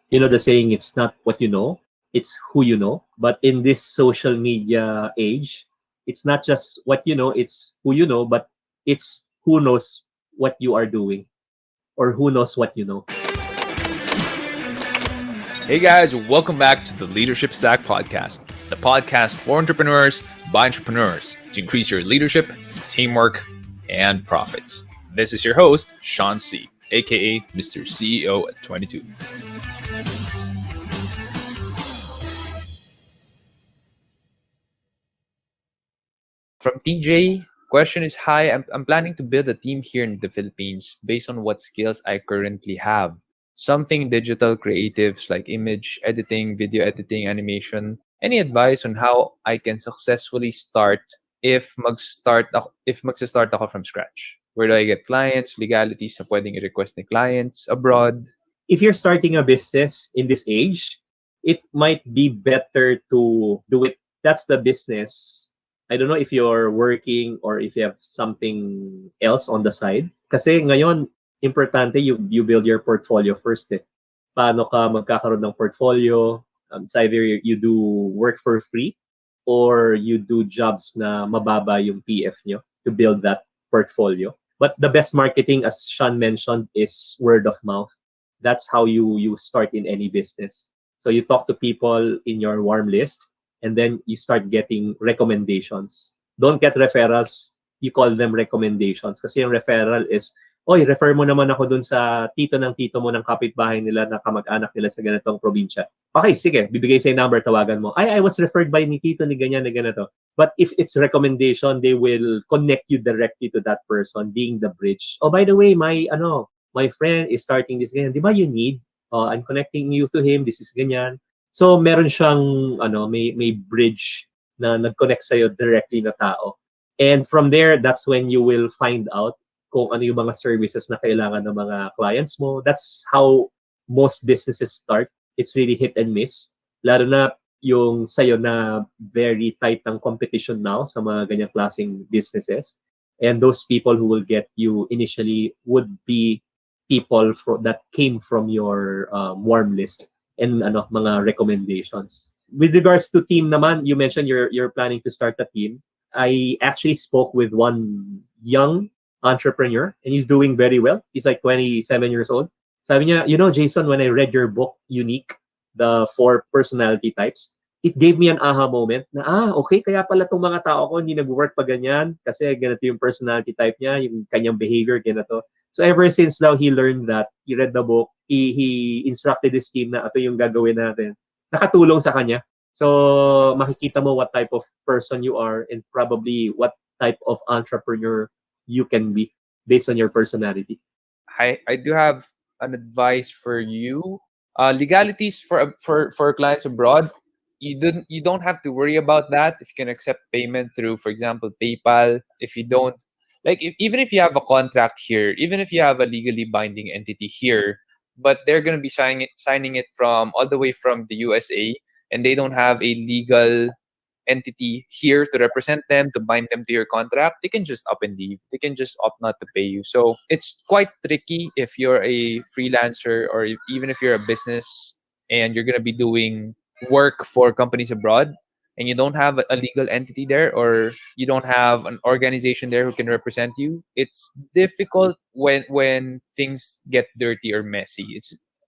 You know the saying, it's not what you know, it's who you know. But in this social media age, it's not just what you know, it's who you know, but it's who knows what you are doing or who knows what you know. Hey guys, welcome back to the Leadership Stack Podcast, the podcast for entrepreneurs by entrepreneurs to increase your leadership, teamwork, and profits. This is your host, Sean C., aka Mr. CEO at 22. From TJ, question is, hi, I'm planning to build a team here in the Philippines based on what skills I currently have. Something digital creatives like image editing, video editing, animation. Any advice on how I can successfully start if magsa-start ako from scratch? Where do I get clients, legalities na pwedeng i-request ni clients abroad? If you're starting a business in this age, it might be better to do it. That's the business. I don't know if you're working or if you have something else on the side. Kasi ngayon, importante you build your portfolio first eh. Paano ka magkakaroon ng portfolio? It's either you do work for free or you do jobs na mababa yung PF nyo to build that portfolio. But the best marketing, as Sean mentioned, is word of mouth. That's how you start in any business. So you talk to people in your warm list, and then you start getting recommendations. Don't get referrals. You call them recommendations. Kasi yung referral is, oy, refer mo naman ako dun sa tito ng tito mo ng kapitbahay nila na kamag-anak nila sa ganitong probinsya. Okay, sige, bibigay sa number, tawagan mo. I was referred by ni tito ni ganyan, ni ganito. But if it's recommendation, they will connect you directly to that person, being the bridge. Oh, by the way, my friend is starting this ganyan. Di ba you need? I'm connecting you to him. This is ganyan. So meron siyang may bridge na nag-connect sa iyo directly na tao. And from there, that's when you will find out kung ano yung mga services na kailangan ng mga clients mo. That's how most businesses start. It's really hit and miss. Lalo na yung sa'yo na very tight ng competition now sa mga ganyang klaseng businesses. And those people who will get you initially would be people that came from your warm list and mga recommendations. With regards to team naman, you mentioned you're planning to start a team. I actually spoke with one young entrepreneur and he's doing very well. He's like 27 years old. Sabi niya, Jason, when I read your book, Unique, the 4 personality types, it gave me an aha moment na, okay, kaya pala itong mga tao ko hindi nag-work pa ganyan kasi ganito yung personality type niya, yung kanyang behavior, ganito. So ever since now he learned that, he read the book, he instructed his team na ito yung gagawin natin. Nakatulong sa kanya. So makikita mo what type of person you are and probably what type of entrepreneur you can be based on your personality. I do have an advice for you. Legalities for clients abroad, you don't have to worry about that if you can accept payment through, for example, PayPal. If you don't, like, even if you have a contract here, even if you have a legally binding entity here, but they're going to be signing it from all the way from the USA, and they don't have a legal entity here to represent them, to bind them to your contract, they can just up and leave. They can just opt not to pay you. So it's quite tricky if you're a freelancer or even if you're a business and you're going to be doing work for companies abroad and you don't have a legal entity there, or you don't have an organization there who can represent you. It's difficult when things get dirty or messy.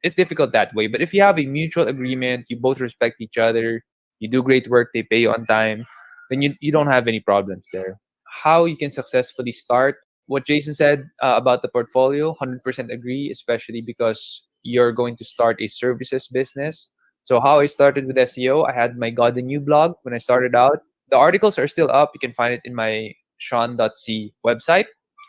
It's difficult that way. But if you have a mutual agreement, you both respect each other, you do great work, they pay you on time, then you don't have any problems there. How you can successfully start, what Jason said about the portfolio, 100% agree, especially because you're going to start a services business. So how I started with SEO, I had my God the New blog when I started out. The articles are still up. You can find it in my sean.c website.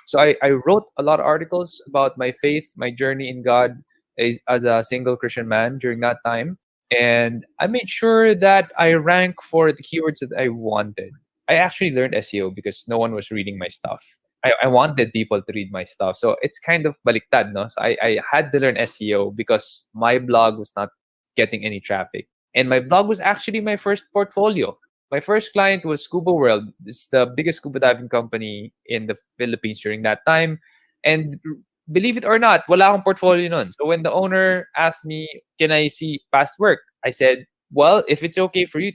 So I wrote a lot of articles about my faith, my journey in God as a single Christian man during that time. And I made sure that I rank for the keywords that I wanted. I actually learned SEO because no one was reading my stuff. I wanted people to read my stuff. So it's kind of baliktad, no? So I had to learn SEO because my blog was not getting any traffic. And my blog was actually my first portfolio. My first client was Scuba World. It's the biggest scuba diving company in the Philippines during that time. And believe it or not, wala akong portfolio nun. So when the owner asked me, can I see past work? I said, well, if it's okay for you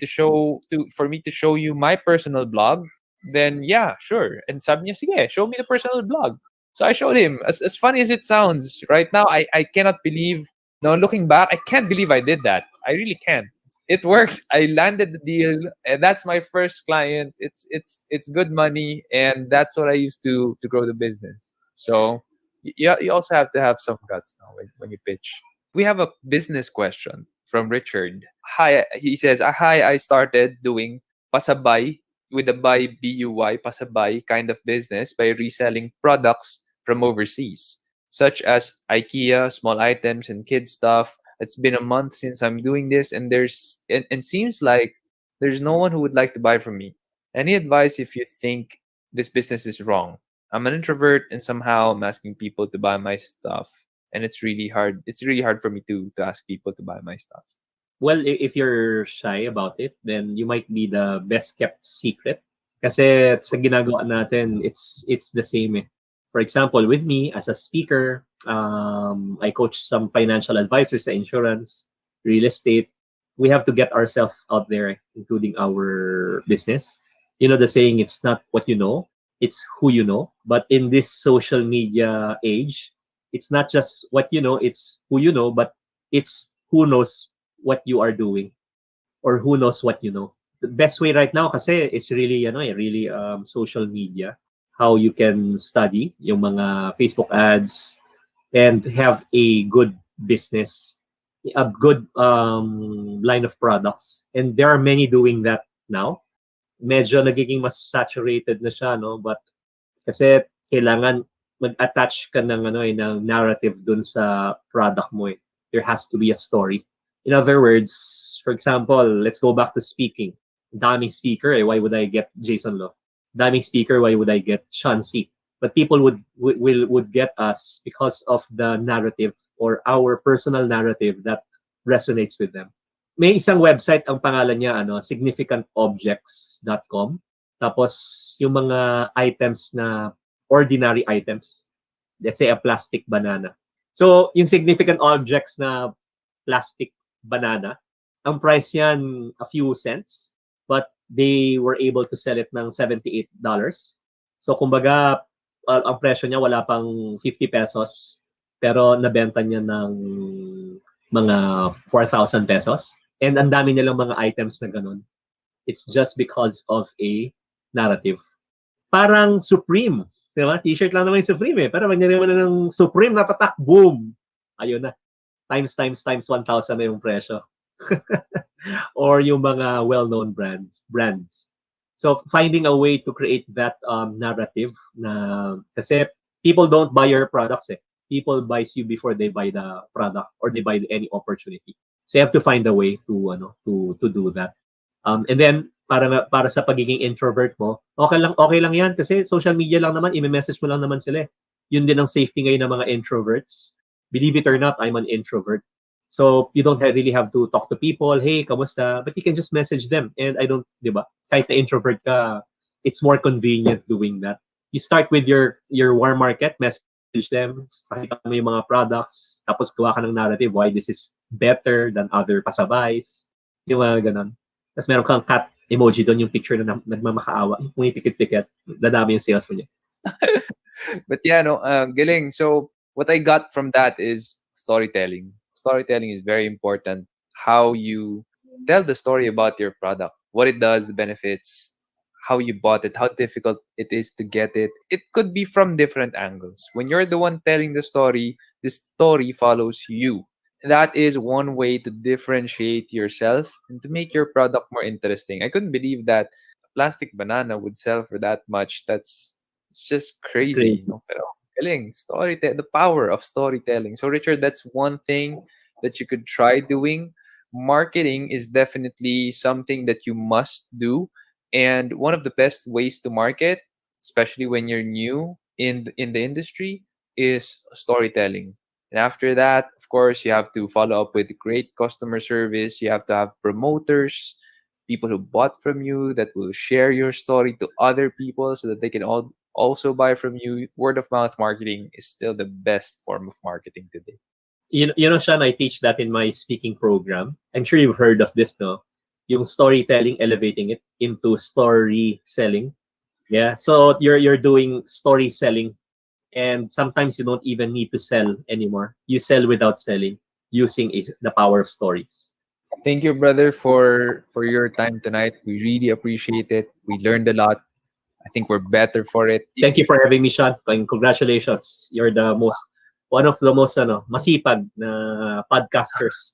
for me to show you my personal blog, then yeah, sure. And sabi niya, sige, show me the personal blog. So I showed him. As funny as it sounds, right now, I cannot believe, no, looking back, I can't believe I did that. I really can't. It worked. I landed the deal, and that's my first client. It's good money, and that's what I used to grow the business. So you also have to have some guts now when you pitch. We have a business question from Richard. Hi, he says, hi, I started doing pasabay with a buy BUY pasabay kind of business by reselling products from overseas, such as IKEA, small items, and kids stuff. It's been a month since I'm doing this, and and seems like there's no one who would like to buy from me. Any advice if you think this business is wrong? I'm an introvert, and somehow I'm asking people to buy my stuff, and it's really hard. It's really hard for me to ask people to buy my stuff. Well, if you're shy about it, then you might be the best kept secret. Kasi sa ginagawa natin, it's the same. For example, with me as a speaker, I coach some financial advisors sa insurance, real estate. We have to get ourselves out there, including our business. You know the saying, it's not what you know, it's who you know. But in this social media age, it's not just what you know, it's who you know, but it's who knows what you are doing or who knows what you know. The best way right now kasi is really really social media, how you can study yung mga Facebook ads and have a good business, a good line of products. And there are many doing that now. Medyo nagiging mas saturated na siya, no? But kasi kailangan mag-attach ka ng ng narrative dun sa product mo. There has to be a story. In other words, for example, let's go back to speaking. Daming speaker, why would I get Jason Lo? Daming speaker, why would I get Sean C? But people would get us because of the narrative or our personal narrative that resonates with them. may isang website ang pangalan niya significantobjects.com. Tapos yung mga items na ordinary items, let's say a plastic banana. So yung significant objects na plastic banana, ang price yan a few cents, but they were able to sell it ng $78. So kumbaga ang presyo niya wala pang 50 pesos, pero nabenta niya ng mga 4,000 pesos. And ang dami nilang mga items na ganun. It's just because of a narrative. Parang Supreme. Diba? T-shirt lang naman yung Supreme eh. Pero mangyari mo na ng Supreme na patak, boom! Ayun na. Times 1,000 na yung presyo. Or yung mga well-known brands. So finding a way to create that narrative na kasi people don't buy your products eh. People buys you before they buy the product or they buy any opportunity. So you have to find a way to do that. And then para sa pagiging introvert mo, okay lang 'yan kasi social media lang naman, i-message mo lang naman sila. Yun din ang safety ngayon ng mga introverts. Believe it or not, I'm an introvert. So you don't really have to talk to people, hey, kamusta? But you can just message them. And I don't, 'di ba? Kahit na introvert ka, it's more convenient doing that. You start with your warm market, message them, pakita mo yung mga products, tapos gawa ka ng narrative why this is better than other pasabays. Yung mga ganun. Tapos meron kang cat emoji doon, yung picture na nagmamakaawa. Kung ipikit-pikit, dadami yung sales mo niya. But yeah, no, galing. So what I got from that is storytelling. Storytelling is very important. How you tell the story about your product, what it does, the benefits, how you bought it, how difficult it is to get it. It could be from different angles. When you're the one telling the story follows you. That is one way to differentiate yourself and to make your product more interesting. I couldn't believe that a plastic banana would sell for that much. It's just crazy. Crazy. No? Pero galing, the power of storytelling. So Richard, that's one thing that you could try doing. Marketing is definitely something that you must do. And one of the best ways to market, especially when you're new in the industry, is storytelling. And after that, of course, you have to follow up with great customer service. You have to have promoters, people who bought from you that will share your story to other people so that they can also buy from you. Word of mouth marketing is still the best form of marketing today. You know, Sean, I teach that in my speaking program. I'm sure you've heard of this, no? Yung storytelling, elevating it into story selling. Yeah. So you're doing story selling, and sometimes you don't even need to sell anymore. You sell without selling using the power of stories. Thank you, brother, for your time tonight. We really appreciate it. We learned a lot. I think we're better for it. Thank you for having me, Sean. And congratulations. You're one of the most masipag na podcasters.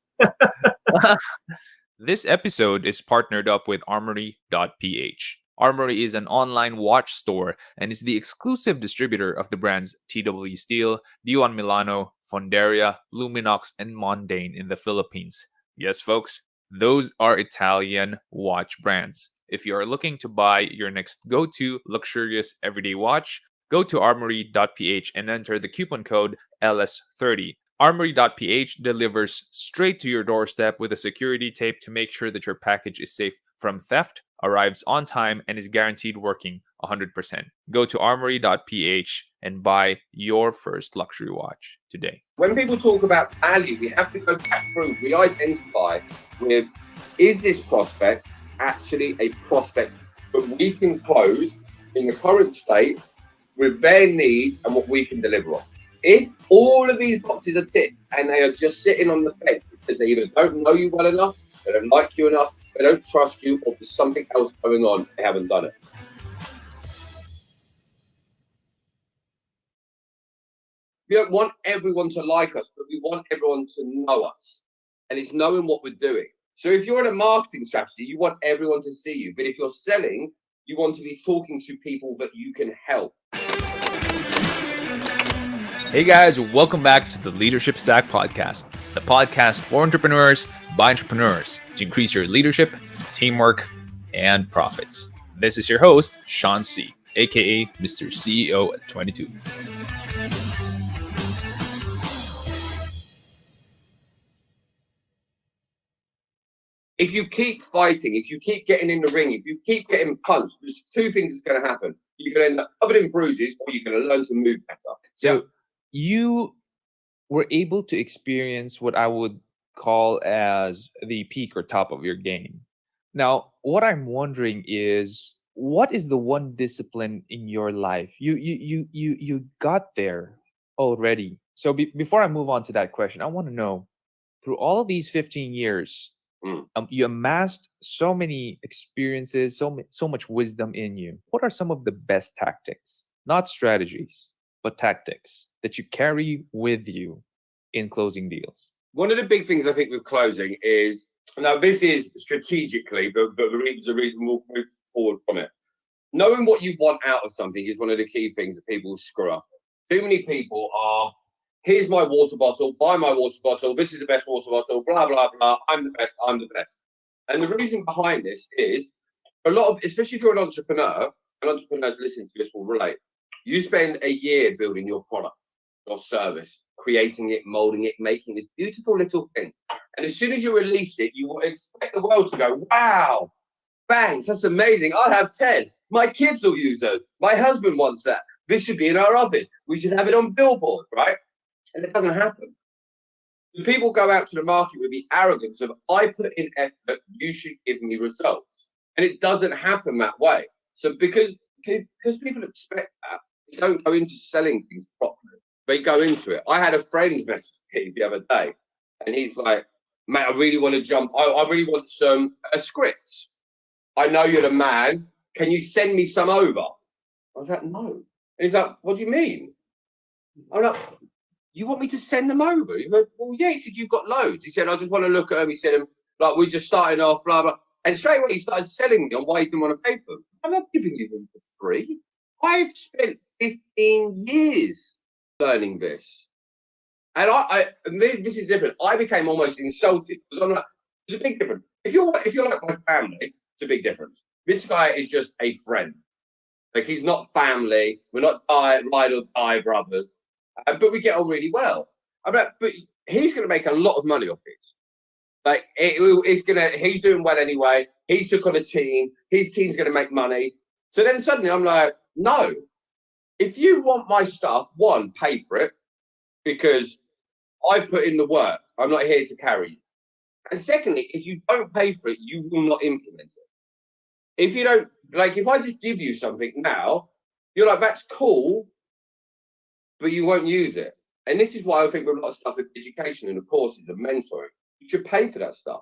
This episode is partnered up with Armory.ph. Armory is an online watch store and is the exclusive distributor of the brands TW Steel, Dion Milano, Fonderia, Luminox, and Mondane in the Philippines. Yes, folks, those are Italian watch brands. If you are looking to buy your next go-to luxurious everyday watch, go to armory.ph and enter the coupon code LS30. Armory.ph delivers straight to your doorstep with a security tape to make sure that your package is safe from theft, arrives on time, and is guaranteed working 100%. Go to armory.ph and buy your first luxury watch today. When people talk about value, we have to go back through, we identify with, is this prospect actually a prospect that we can close in the current state with their needs and what we can deliver on? If all of these boxes are ticked and they are just sitting on the fence because they either don't know you well enough, they don't like you enough, they don't trust you, or there's something else going on, they haven't done it. We don't want everyone to like us, but we want everyone to know us. And it's knowing what we're doing. So if you're in a marketing strategy, you want everyone to see you. But if you're selling, you want to be talking to people that you can help. Hey guys, welcome back to the Leadership Stack Podcast, the podcast for entrepreneurs by entrepreneurs to increase your leadership, teamwork, and profits. This is your host, Sean C., aka Mr. CEO at 22. if you keep fighting, if you keep getting in the ring, if you keep getting punched, there's two things that's going to happen. You're going to end up covered in bruises, or you're going to learn to move better. So you were able to experience what I would call as the peak or top of your game. Now, what I'm wondering is, what is the one discipline in your life you got there already? So before I move on to that question, I want to know, through all of these 15 years, you amassed so many experiences, so much wisdom in you. What are some of the best tactics, not strategies, but tactics that you carry with you in closing deals? One of the big things I think with closing is, now this is strategically, but the reason we'll move forward from it. Knowing what you want out of something is one of the key things that people screw up. Too many people are, here's my water bottle, buy my water bottle, this is the best water bottle, blah, blah, blah, I'm the best, I'm the best. And the reason behind this is, a lot of, especially if you're an entrepreneur, and entrepreneurs listening to this will relate, you spend a year building your product, your service, creating it, molding it, making this beautiful little thing. And as soon as you release it, you will expect the world to go, wow, thanks, that's amazing, I'll have 10. My kids will use those. My husband wants that. This should be in our office. We should have it on billboards, right? And it doesn't happen. The people go out to the market with the arrogance of, I put in effort, you should give me results. And it doesn't happen that way. So because people expect that, they don't go into selling things properly. They go into it. I had a friend message me the other day, and he's like, mate, I really want to jump. I really want a script. I know you're the man. Can you send me some over? I was like, no. And he's like, what do you mean? I'm like, you want me to send them over? He went, well, yeah. He said, you've got loads. He said, I just want to look at them. He said, like, we're just starting off, blah, blah. And straight away, he started selling me on why he didn't want to pay for them. I'm not giving you them for free. I've spent 15 years learning this. And this is different. I became almost insulted because I'm like, there's a big difference. If you're like my family, it's a big difference. This guy is just a friend. Like, he's not family. We're not ride or die brothers. But we get on really well. But he's going to make a lot of money off it. Like, he's doing well anyway. He's took on a team. His team's going to make money. So then suddenly I'm like, no. If you want my stuff, one, pay for it, because I've put in the work. I'm not here to carry you. And secondly, if you don't pay for it, you will not implement it. If you don't, like, if I just give you something now, you're like, that's cool, but you won't use it. And this is why I think with a lot of stuff with education and the courses and mentoring, you should pay for that stuff.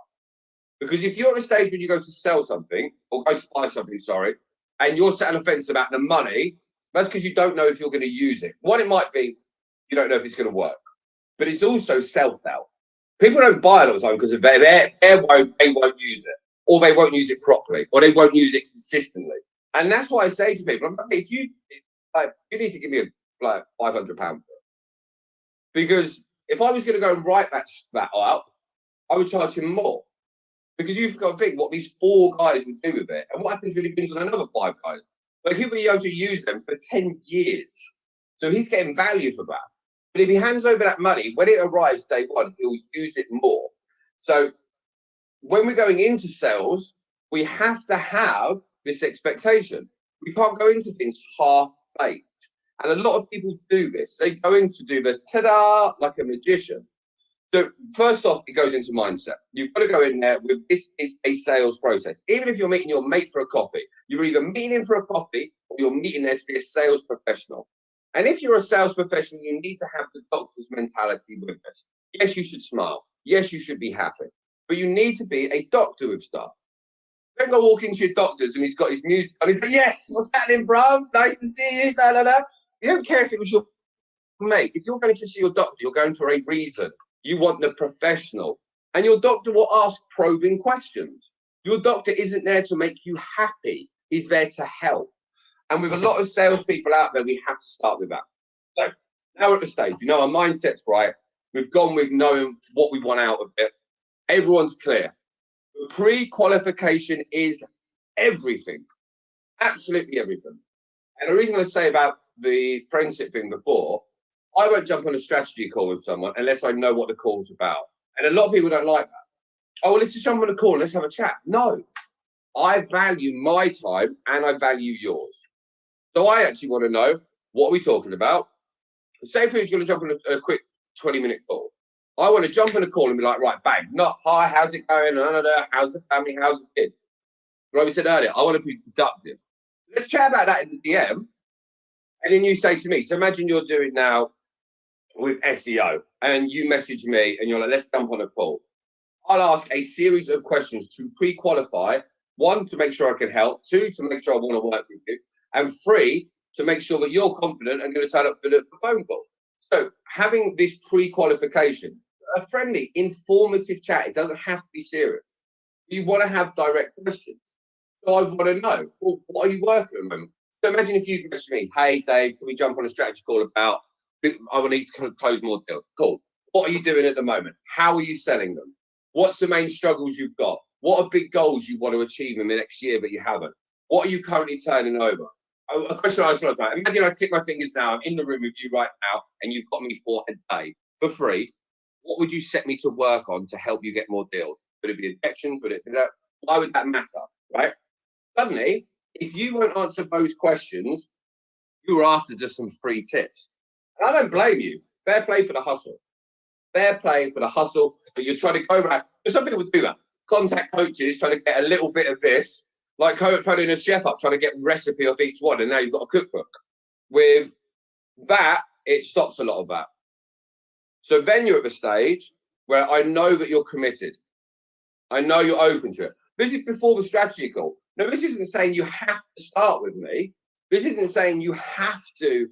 Because if you're at a stage when you go to sell something, or go to buy something, sorry, and you're sat on the fence about the money, that's because you don't know if you're going to use it. What it might be, you don't know if it's going to work. But it's also self-doubt. People don't buy it all the time because they won't use it, or they won't use it properly, or they won't use it consistently. And that's why I say to people, I'm like, if you need to give me like £500, because if I was going to go and write that out, I would charge him more, because you've got to think what these 4 guys would do with it, and what happens when he brings on another 5 guys. But he'll be able to use them for 10 years, so he's getting value for that. But if he hands over that money, when it arrives day one, he'll use it more. So when we're going into sales, we have to have this expectation. We can't go into things half-baked. And a lot of people do this. They go in to do the ta-da, like a magician. So first off, it goes into mindset. You've got to go in there with, this is a sales process. Even if you're meeting your mate for a coffee, you're either meeting him for a coffee or you're meeting there to be a sales professional. And if you're a sales professional, you need to have the doctor's mentality with this. Yes, you should smile. Yes, you should be happy. But you need to be a doctor with stuff. Don't go walk into your doctor's and he's got his music on. He's like, yes, what's happening, bruv? Nice to see you. Da, da, da. You don't care if it was your mate. If you're going to see your doctor, you're going for a reason. You want the professional. And your doctor will ask probing questions. Your doctor isn't there to make you happy. He's there to help. And with a lot of salespeople out there, we have to start with that. So now we're at the stage. You know, our mindset's right. We've gone with knowing what we want out of it. Everyone's clear. Pre-qualification is everything. Absolutely everything. And the reason I say about the friendship thing before, I won't jump on a strategy call with someone unless I know what the call's about. And a lot of people don't like that. oh, well, let's just jump on a call and let's have a chat. No, I value my time and I value yours. So I actually want to know, what are we talking about? Say if you're going to jump on a quick 20-minute call. I want to jump on a call and be like, right, bang, not hi, how's it going? How's the family? How's the kids? Like we said earlier, I want to be productive. Let's chat about that in the DM. And then you say to me, so imagine you're doing now with SEO and you message me and you're like, let's jump on a call. I'll ask a series of questions to pre-qualify. 1, to make sure I can help. 2, to make sure I want to work with you. And 3, to make sure that you're confident and going to turn up for the phone call. So having this pre-qualification, a friendly, informative chat, it doesn't have to be serious. You want to have direct questions. So I want to know, well, what are you working at the moment? So imagine if you message me, hey, Dave, can we jump on a strategy call about, I will need to close more deals. Cool. What are you doing at the moment? How are you selling them? What's the main struggles you've got? What are big goals you want to achieve in the next year that you haven't? What are you currently turning over? A question I was like, imagine I click my fingers now, I'm in the room with you right now, and you've got me for a day for free. What would you set me to work on to help you get more deals? Would it be objections? Would it be that? Why would that matter, right? Suddenly, if you won't answer those questions, you're after just some free tips. And I don't blame you. Fair play for the hustle. Fair play for the hustle, but you're trying to go around. Some people do that. Contact coaches trying to get a little bit of this, like phoning a chef up, trying to get recipe of each one, and now you've got a cookbook. With that, it stops a lot of that. So then you're at the stage where I know that you're committed. I know you're open to it. This is before the strategy call. Now, this isn't saying you have to start with me. This isn't saying you have to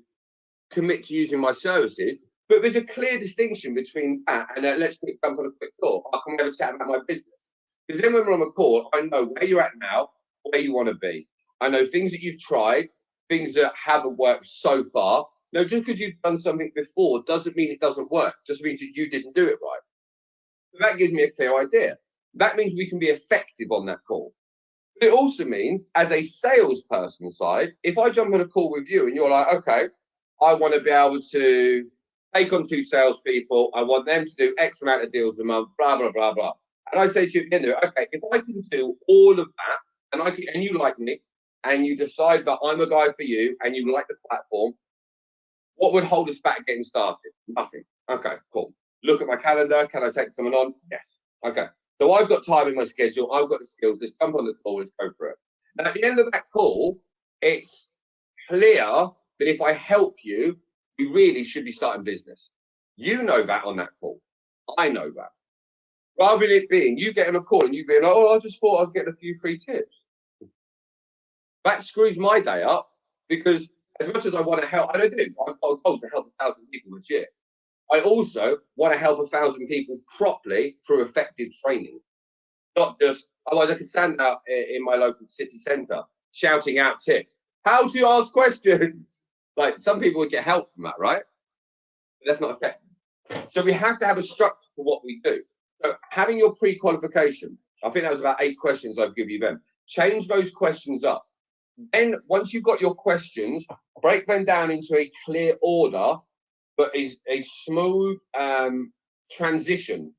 commit to using my services, but there's a clear distinction between that and let's jump on a quick call. I can have a chat about my business. Because then when we're on a call, I know where you're at now, where you want to be. I know things that you've tried, things that haven't worked so far. Now, just because you've done something before doesn't mean it doesn't work. Just means that you didn't do it right. So that gives me a clear idea. That means we can be effective on that call. But it also means, as a salesperson side, if I jump on a call with you and you're like, okay, I want to be able to take on 2 salespeople. I want them to do X amount of deals a month, blah, blah, blah, blah. And I say to you at the end of it, okay, if I can do all of that and you like me and you decide that I'm a guy for you and you like the platform, what would hold us back getting started? Nothing. Okay, cool. Look at my calendar. Can I take someone on? Yes. Okay. So I've got time in my schedule. I've got the skills. Let's jump on the call. Let's go for it. And at the end of that call, it's clear that if I help you, we really should be starting business. You know that on that call. I know that. Rather than it being you getting a call and you being, oh, I just thought I was getting a few free tips. That screws my day up because as much as I want to help, and I do, I've got a goal to help 1,000 people this year. I also want to help 1,000 people properly through effective training. Not just, otherwise I could stand out in my local city centre shouting out tips. How to ask questions. Like some people would get help from that, right? But that's not effective. So we have to have a structure for what we do. So having your pre-qualification, I think that was about 8 questions I've given you then. Change those questions up. Then once you've got your questions, break them down into a clear order, but is a smooth transition.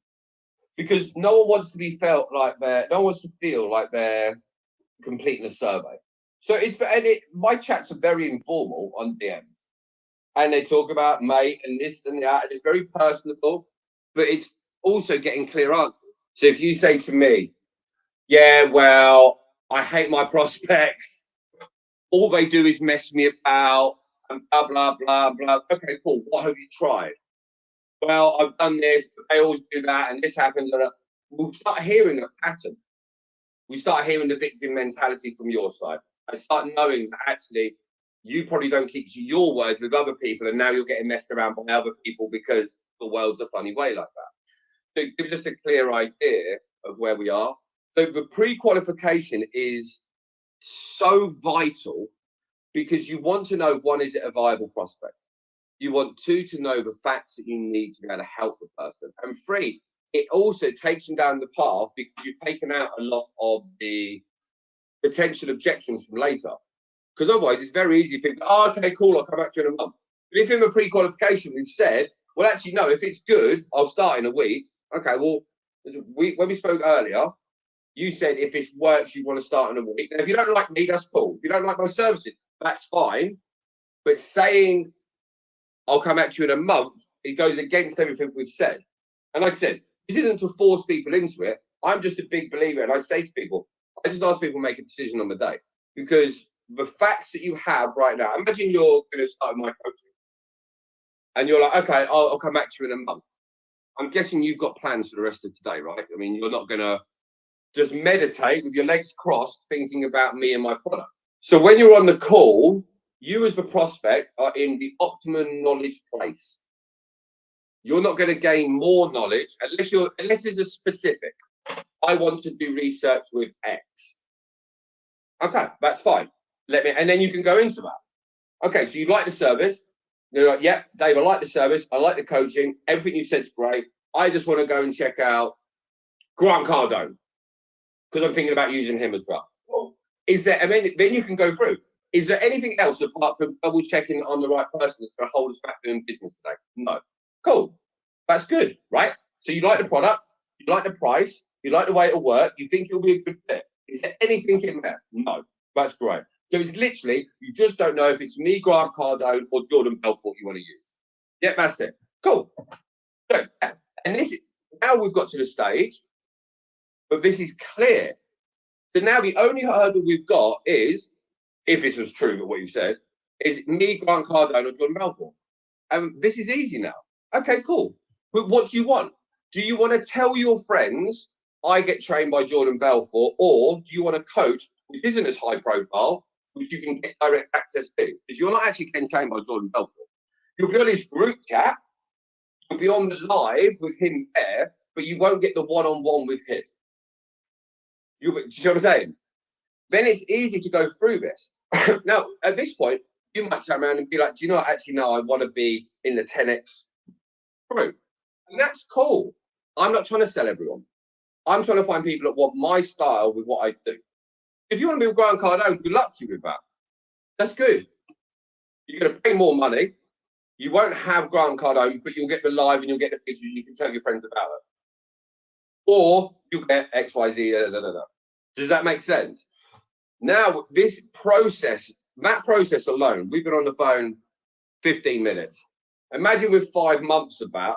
Because no one wants to be felt like no one wants to feel like they're completing a survey. So my chats are very informal on DMs. And they talk about mate and this and that, and it's very personable, but it's also getting clear answers. So if you say to me, yeah, well, I hate my prospects, all they do is mess me about, and blah, blah, blah, blah. Okay, cool. What have you tried? Well, I've done this, but they always do that, and this happens. We'll start hearing a pattern. We start hearing the victim mentality from your side. I start knowing that actually you probably don't keep to your word with other people, and now you're getting messed around by other people because the world's a funny way like that. So it gives us a clear idea of where we are. So the pre-qualification is so vital because you want to know, 1, is it a viable prospect? You want 2, to know the facts that you need to be able to help the person. And 3, it also takes them down the path because you've taken out a lot of the potential objections from later. Because otherwise it's very easy to think, oh, okay, cool, I'll come back to you in a month. But if in the pre-qualification we've said, well, actually, no, if it's good, I'll start in a week. Okay, well, When we spoke earlier, you said if it works, you want to start in a week. And if you don't like me, that's cool. If you don't like my services, that's fine. But saying I'll come back to you in a month, it goes against everything we've said. And like I said, this isn't to force people into it. I'm just a big believer. And I say to people, I just ask people to make a decision on the day. Because the facts that you have right now, imagine you're going to start my coaching. And you're like, okay, I'll come back to you in a month. I'm guessing you've got plans for the rest of today, right? I mean, you're not going to just meditate with your legs crossed thinking about me and my product. So when you're on the call, you as the prospect are in the optimum knowledge place. You're not going to gain more knowledge unless there's a specific. I want to do research with X. Okay, that's fine. And then you can go into that. Okay, so you like the service. You're like, yeah, Dave, I like the service. I like the coaching. Everything you said's great. I just want to go and check out Grant Cardone because I'm thinking about using him as well. Is there? I mean, then you can go through. Is there anything else apart from double checking on the right person that's going to hold us back doing business today? No. Cool. That's good, right? So you like the product, you like the price, you like the way it'll work, you think it'll be a good fit. Is there anything in there? No. That's great. So it's literally, you just don't know if it's me, Grant Cardone, or Jordan Belfort you want to use. Yeah, that's it. Cool. So, and this is, now we've got to the stage, but this is clear. So now the only hurdle we've got is, if this was true, what you said, is me, Grant Cardone, or Jordan Belfort. This is easy now. Okay, cool. But what do you want? Do you want to tell your friends, I get trained by Jordan Belfort, or do you want a coach which isn't as high profile, which you can get direct access to? Because you're not actually getting trained by Jordan Belfort. You'll be on his group chat, you'll be on the live with him there, but you won't get the one-on-one with him. Do you see what I'm saying? Then it's easy to go through this. Now, at this point, you might turn around and be like, do you know what? Actually, no, I want to be in the 10X group. And that's cool. I'm not trying to sell everyone. I'm trying to find people that want my style with what I do. If you want to be with Grant Cardone, good luck to you with that. That's good. You're going to pay more money. You won't have Grant Cardone, but you'll get the live and you'll get the features. You can tell your friends about it. Or you'll get XYZ. Does that make sense? Now, this process, that process alone, we've been on the phone 15 minutes. Imagine with 5 months about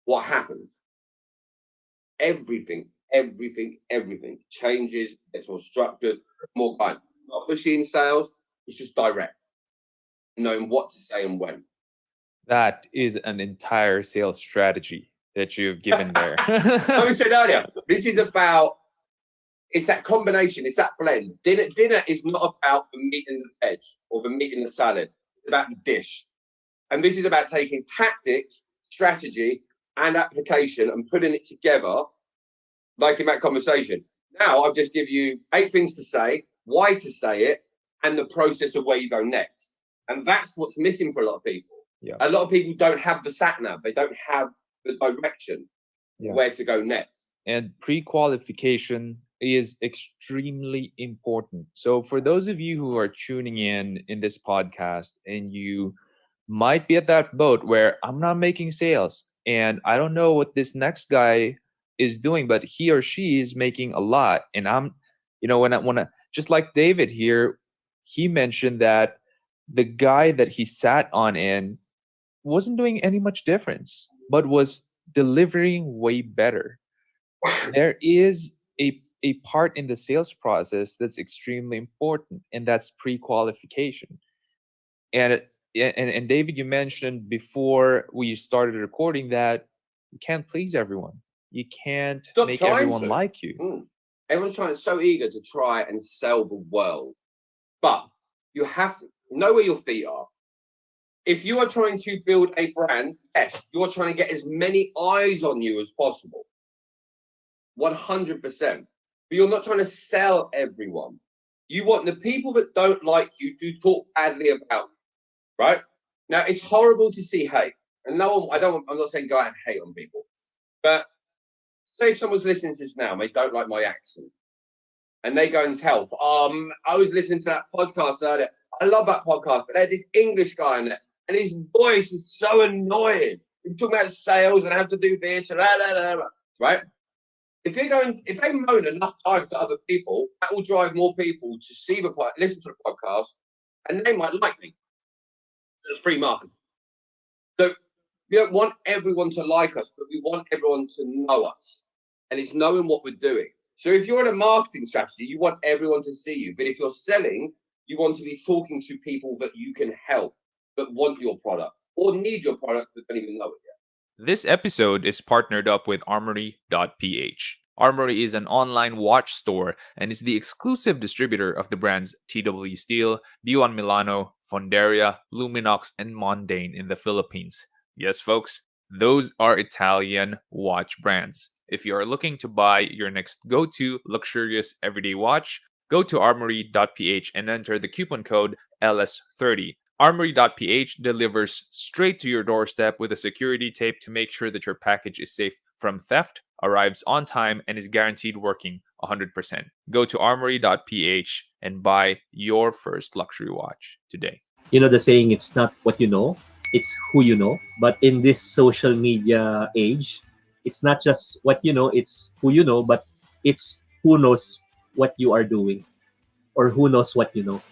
what happens. Everything changes. It's more structured, more kind. Not machine sales, it's just direct. Knowing what to say and when. That is an entire sales strategy that you've given there. Like I said earlier, this is about, it's that combination, it's that blend. Dinner is not about the meat and the veg or the meat and the salad. It's about the dish. And this is about taking tactics, strategy, and application and putting it together, like in that conversation. Now, I've just given you 8 things to say, why to say it, and the process of where you go next. And that's what's missing for a lot of people. Yeah. A lot of people don't have the sat-nav. They don't have the direction where to go next. And pre-qualification is extremely important. So for those of you who are tuning in this podcast and you might be at that boat where I'm not making sales and I don't know what this next guy is doing, but he or she is making a lot. And I'm, when I just like David here, he mentioned that the guy that he sat on in wasn't doing any much difference, but was delivering way better. There is a part in the sales process that's extremely important, and that's pre-qualification. And David, you mentioned before we started recording that you can't please everyone. You can't make everyone like you. Everyone's trying, so eager to try and sell the world. But you have to know where your feet are. If you are trying to build a brand, yes, you're trying to get as many eyes on you as possible. 100%. But you're not trying to sell everyone. You want the people that don't like you to talk badly about you, right? Now, it's horrible to see hate. And I'm not saying go out and hate on people. But say if someone's listening to this now and they don't like my accent, and they go and tell, I was listening to that podcast earlier. I love that podcast, but there's this English guy in there, and his voice is so annoying. We're talking about sales and I have to do this, and right? if they moan enough times to other people, that will drive more people to see listen to the podcast, and they might like me. It's free marketing. So we don't want everyone to like us, but we want everyone to know us, and it's knowing what we're doing. So if you're in a marketing strategy, you want everyone to see you, but if you're selling, you want to be talking to people that you can help, that want your product or need your product but don't even know it yet. This episode is partnered up with Armory.ph. Armory is an online watch store and is the exclusive distributor of the brands TW Steel, Dion Milano, Fonderia, Luminox, and Mondane in the Philippines. Yes, folks, those are Italian watch brands. If you are looking to buy your next go-to luxurious everyday watch, go to Armory.ph and enter the coupon code LS30. Armory.ph delivers straight to your doorstep with a security tape to make sure that your package is safe from theft, arrives on time, and is guaranteed working 100%. Go to Armory.ph and buy your first luxury watch today. You know the saying, it's not what you know, it's who you know. But in this social media age, it's not just what you know, it's who you know, but it's who knows what you are doing or who knows what you know.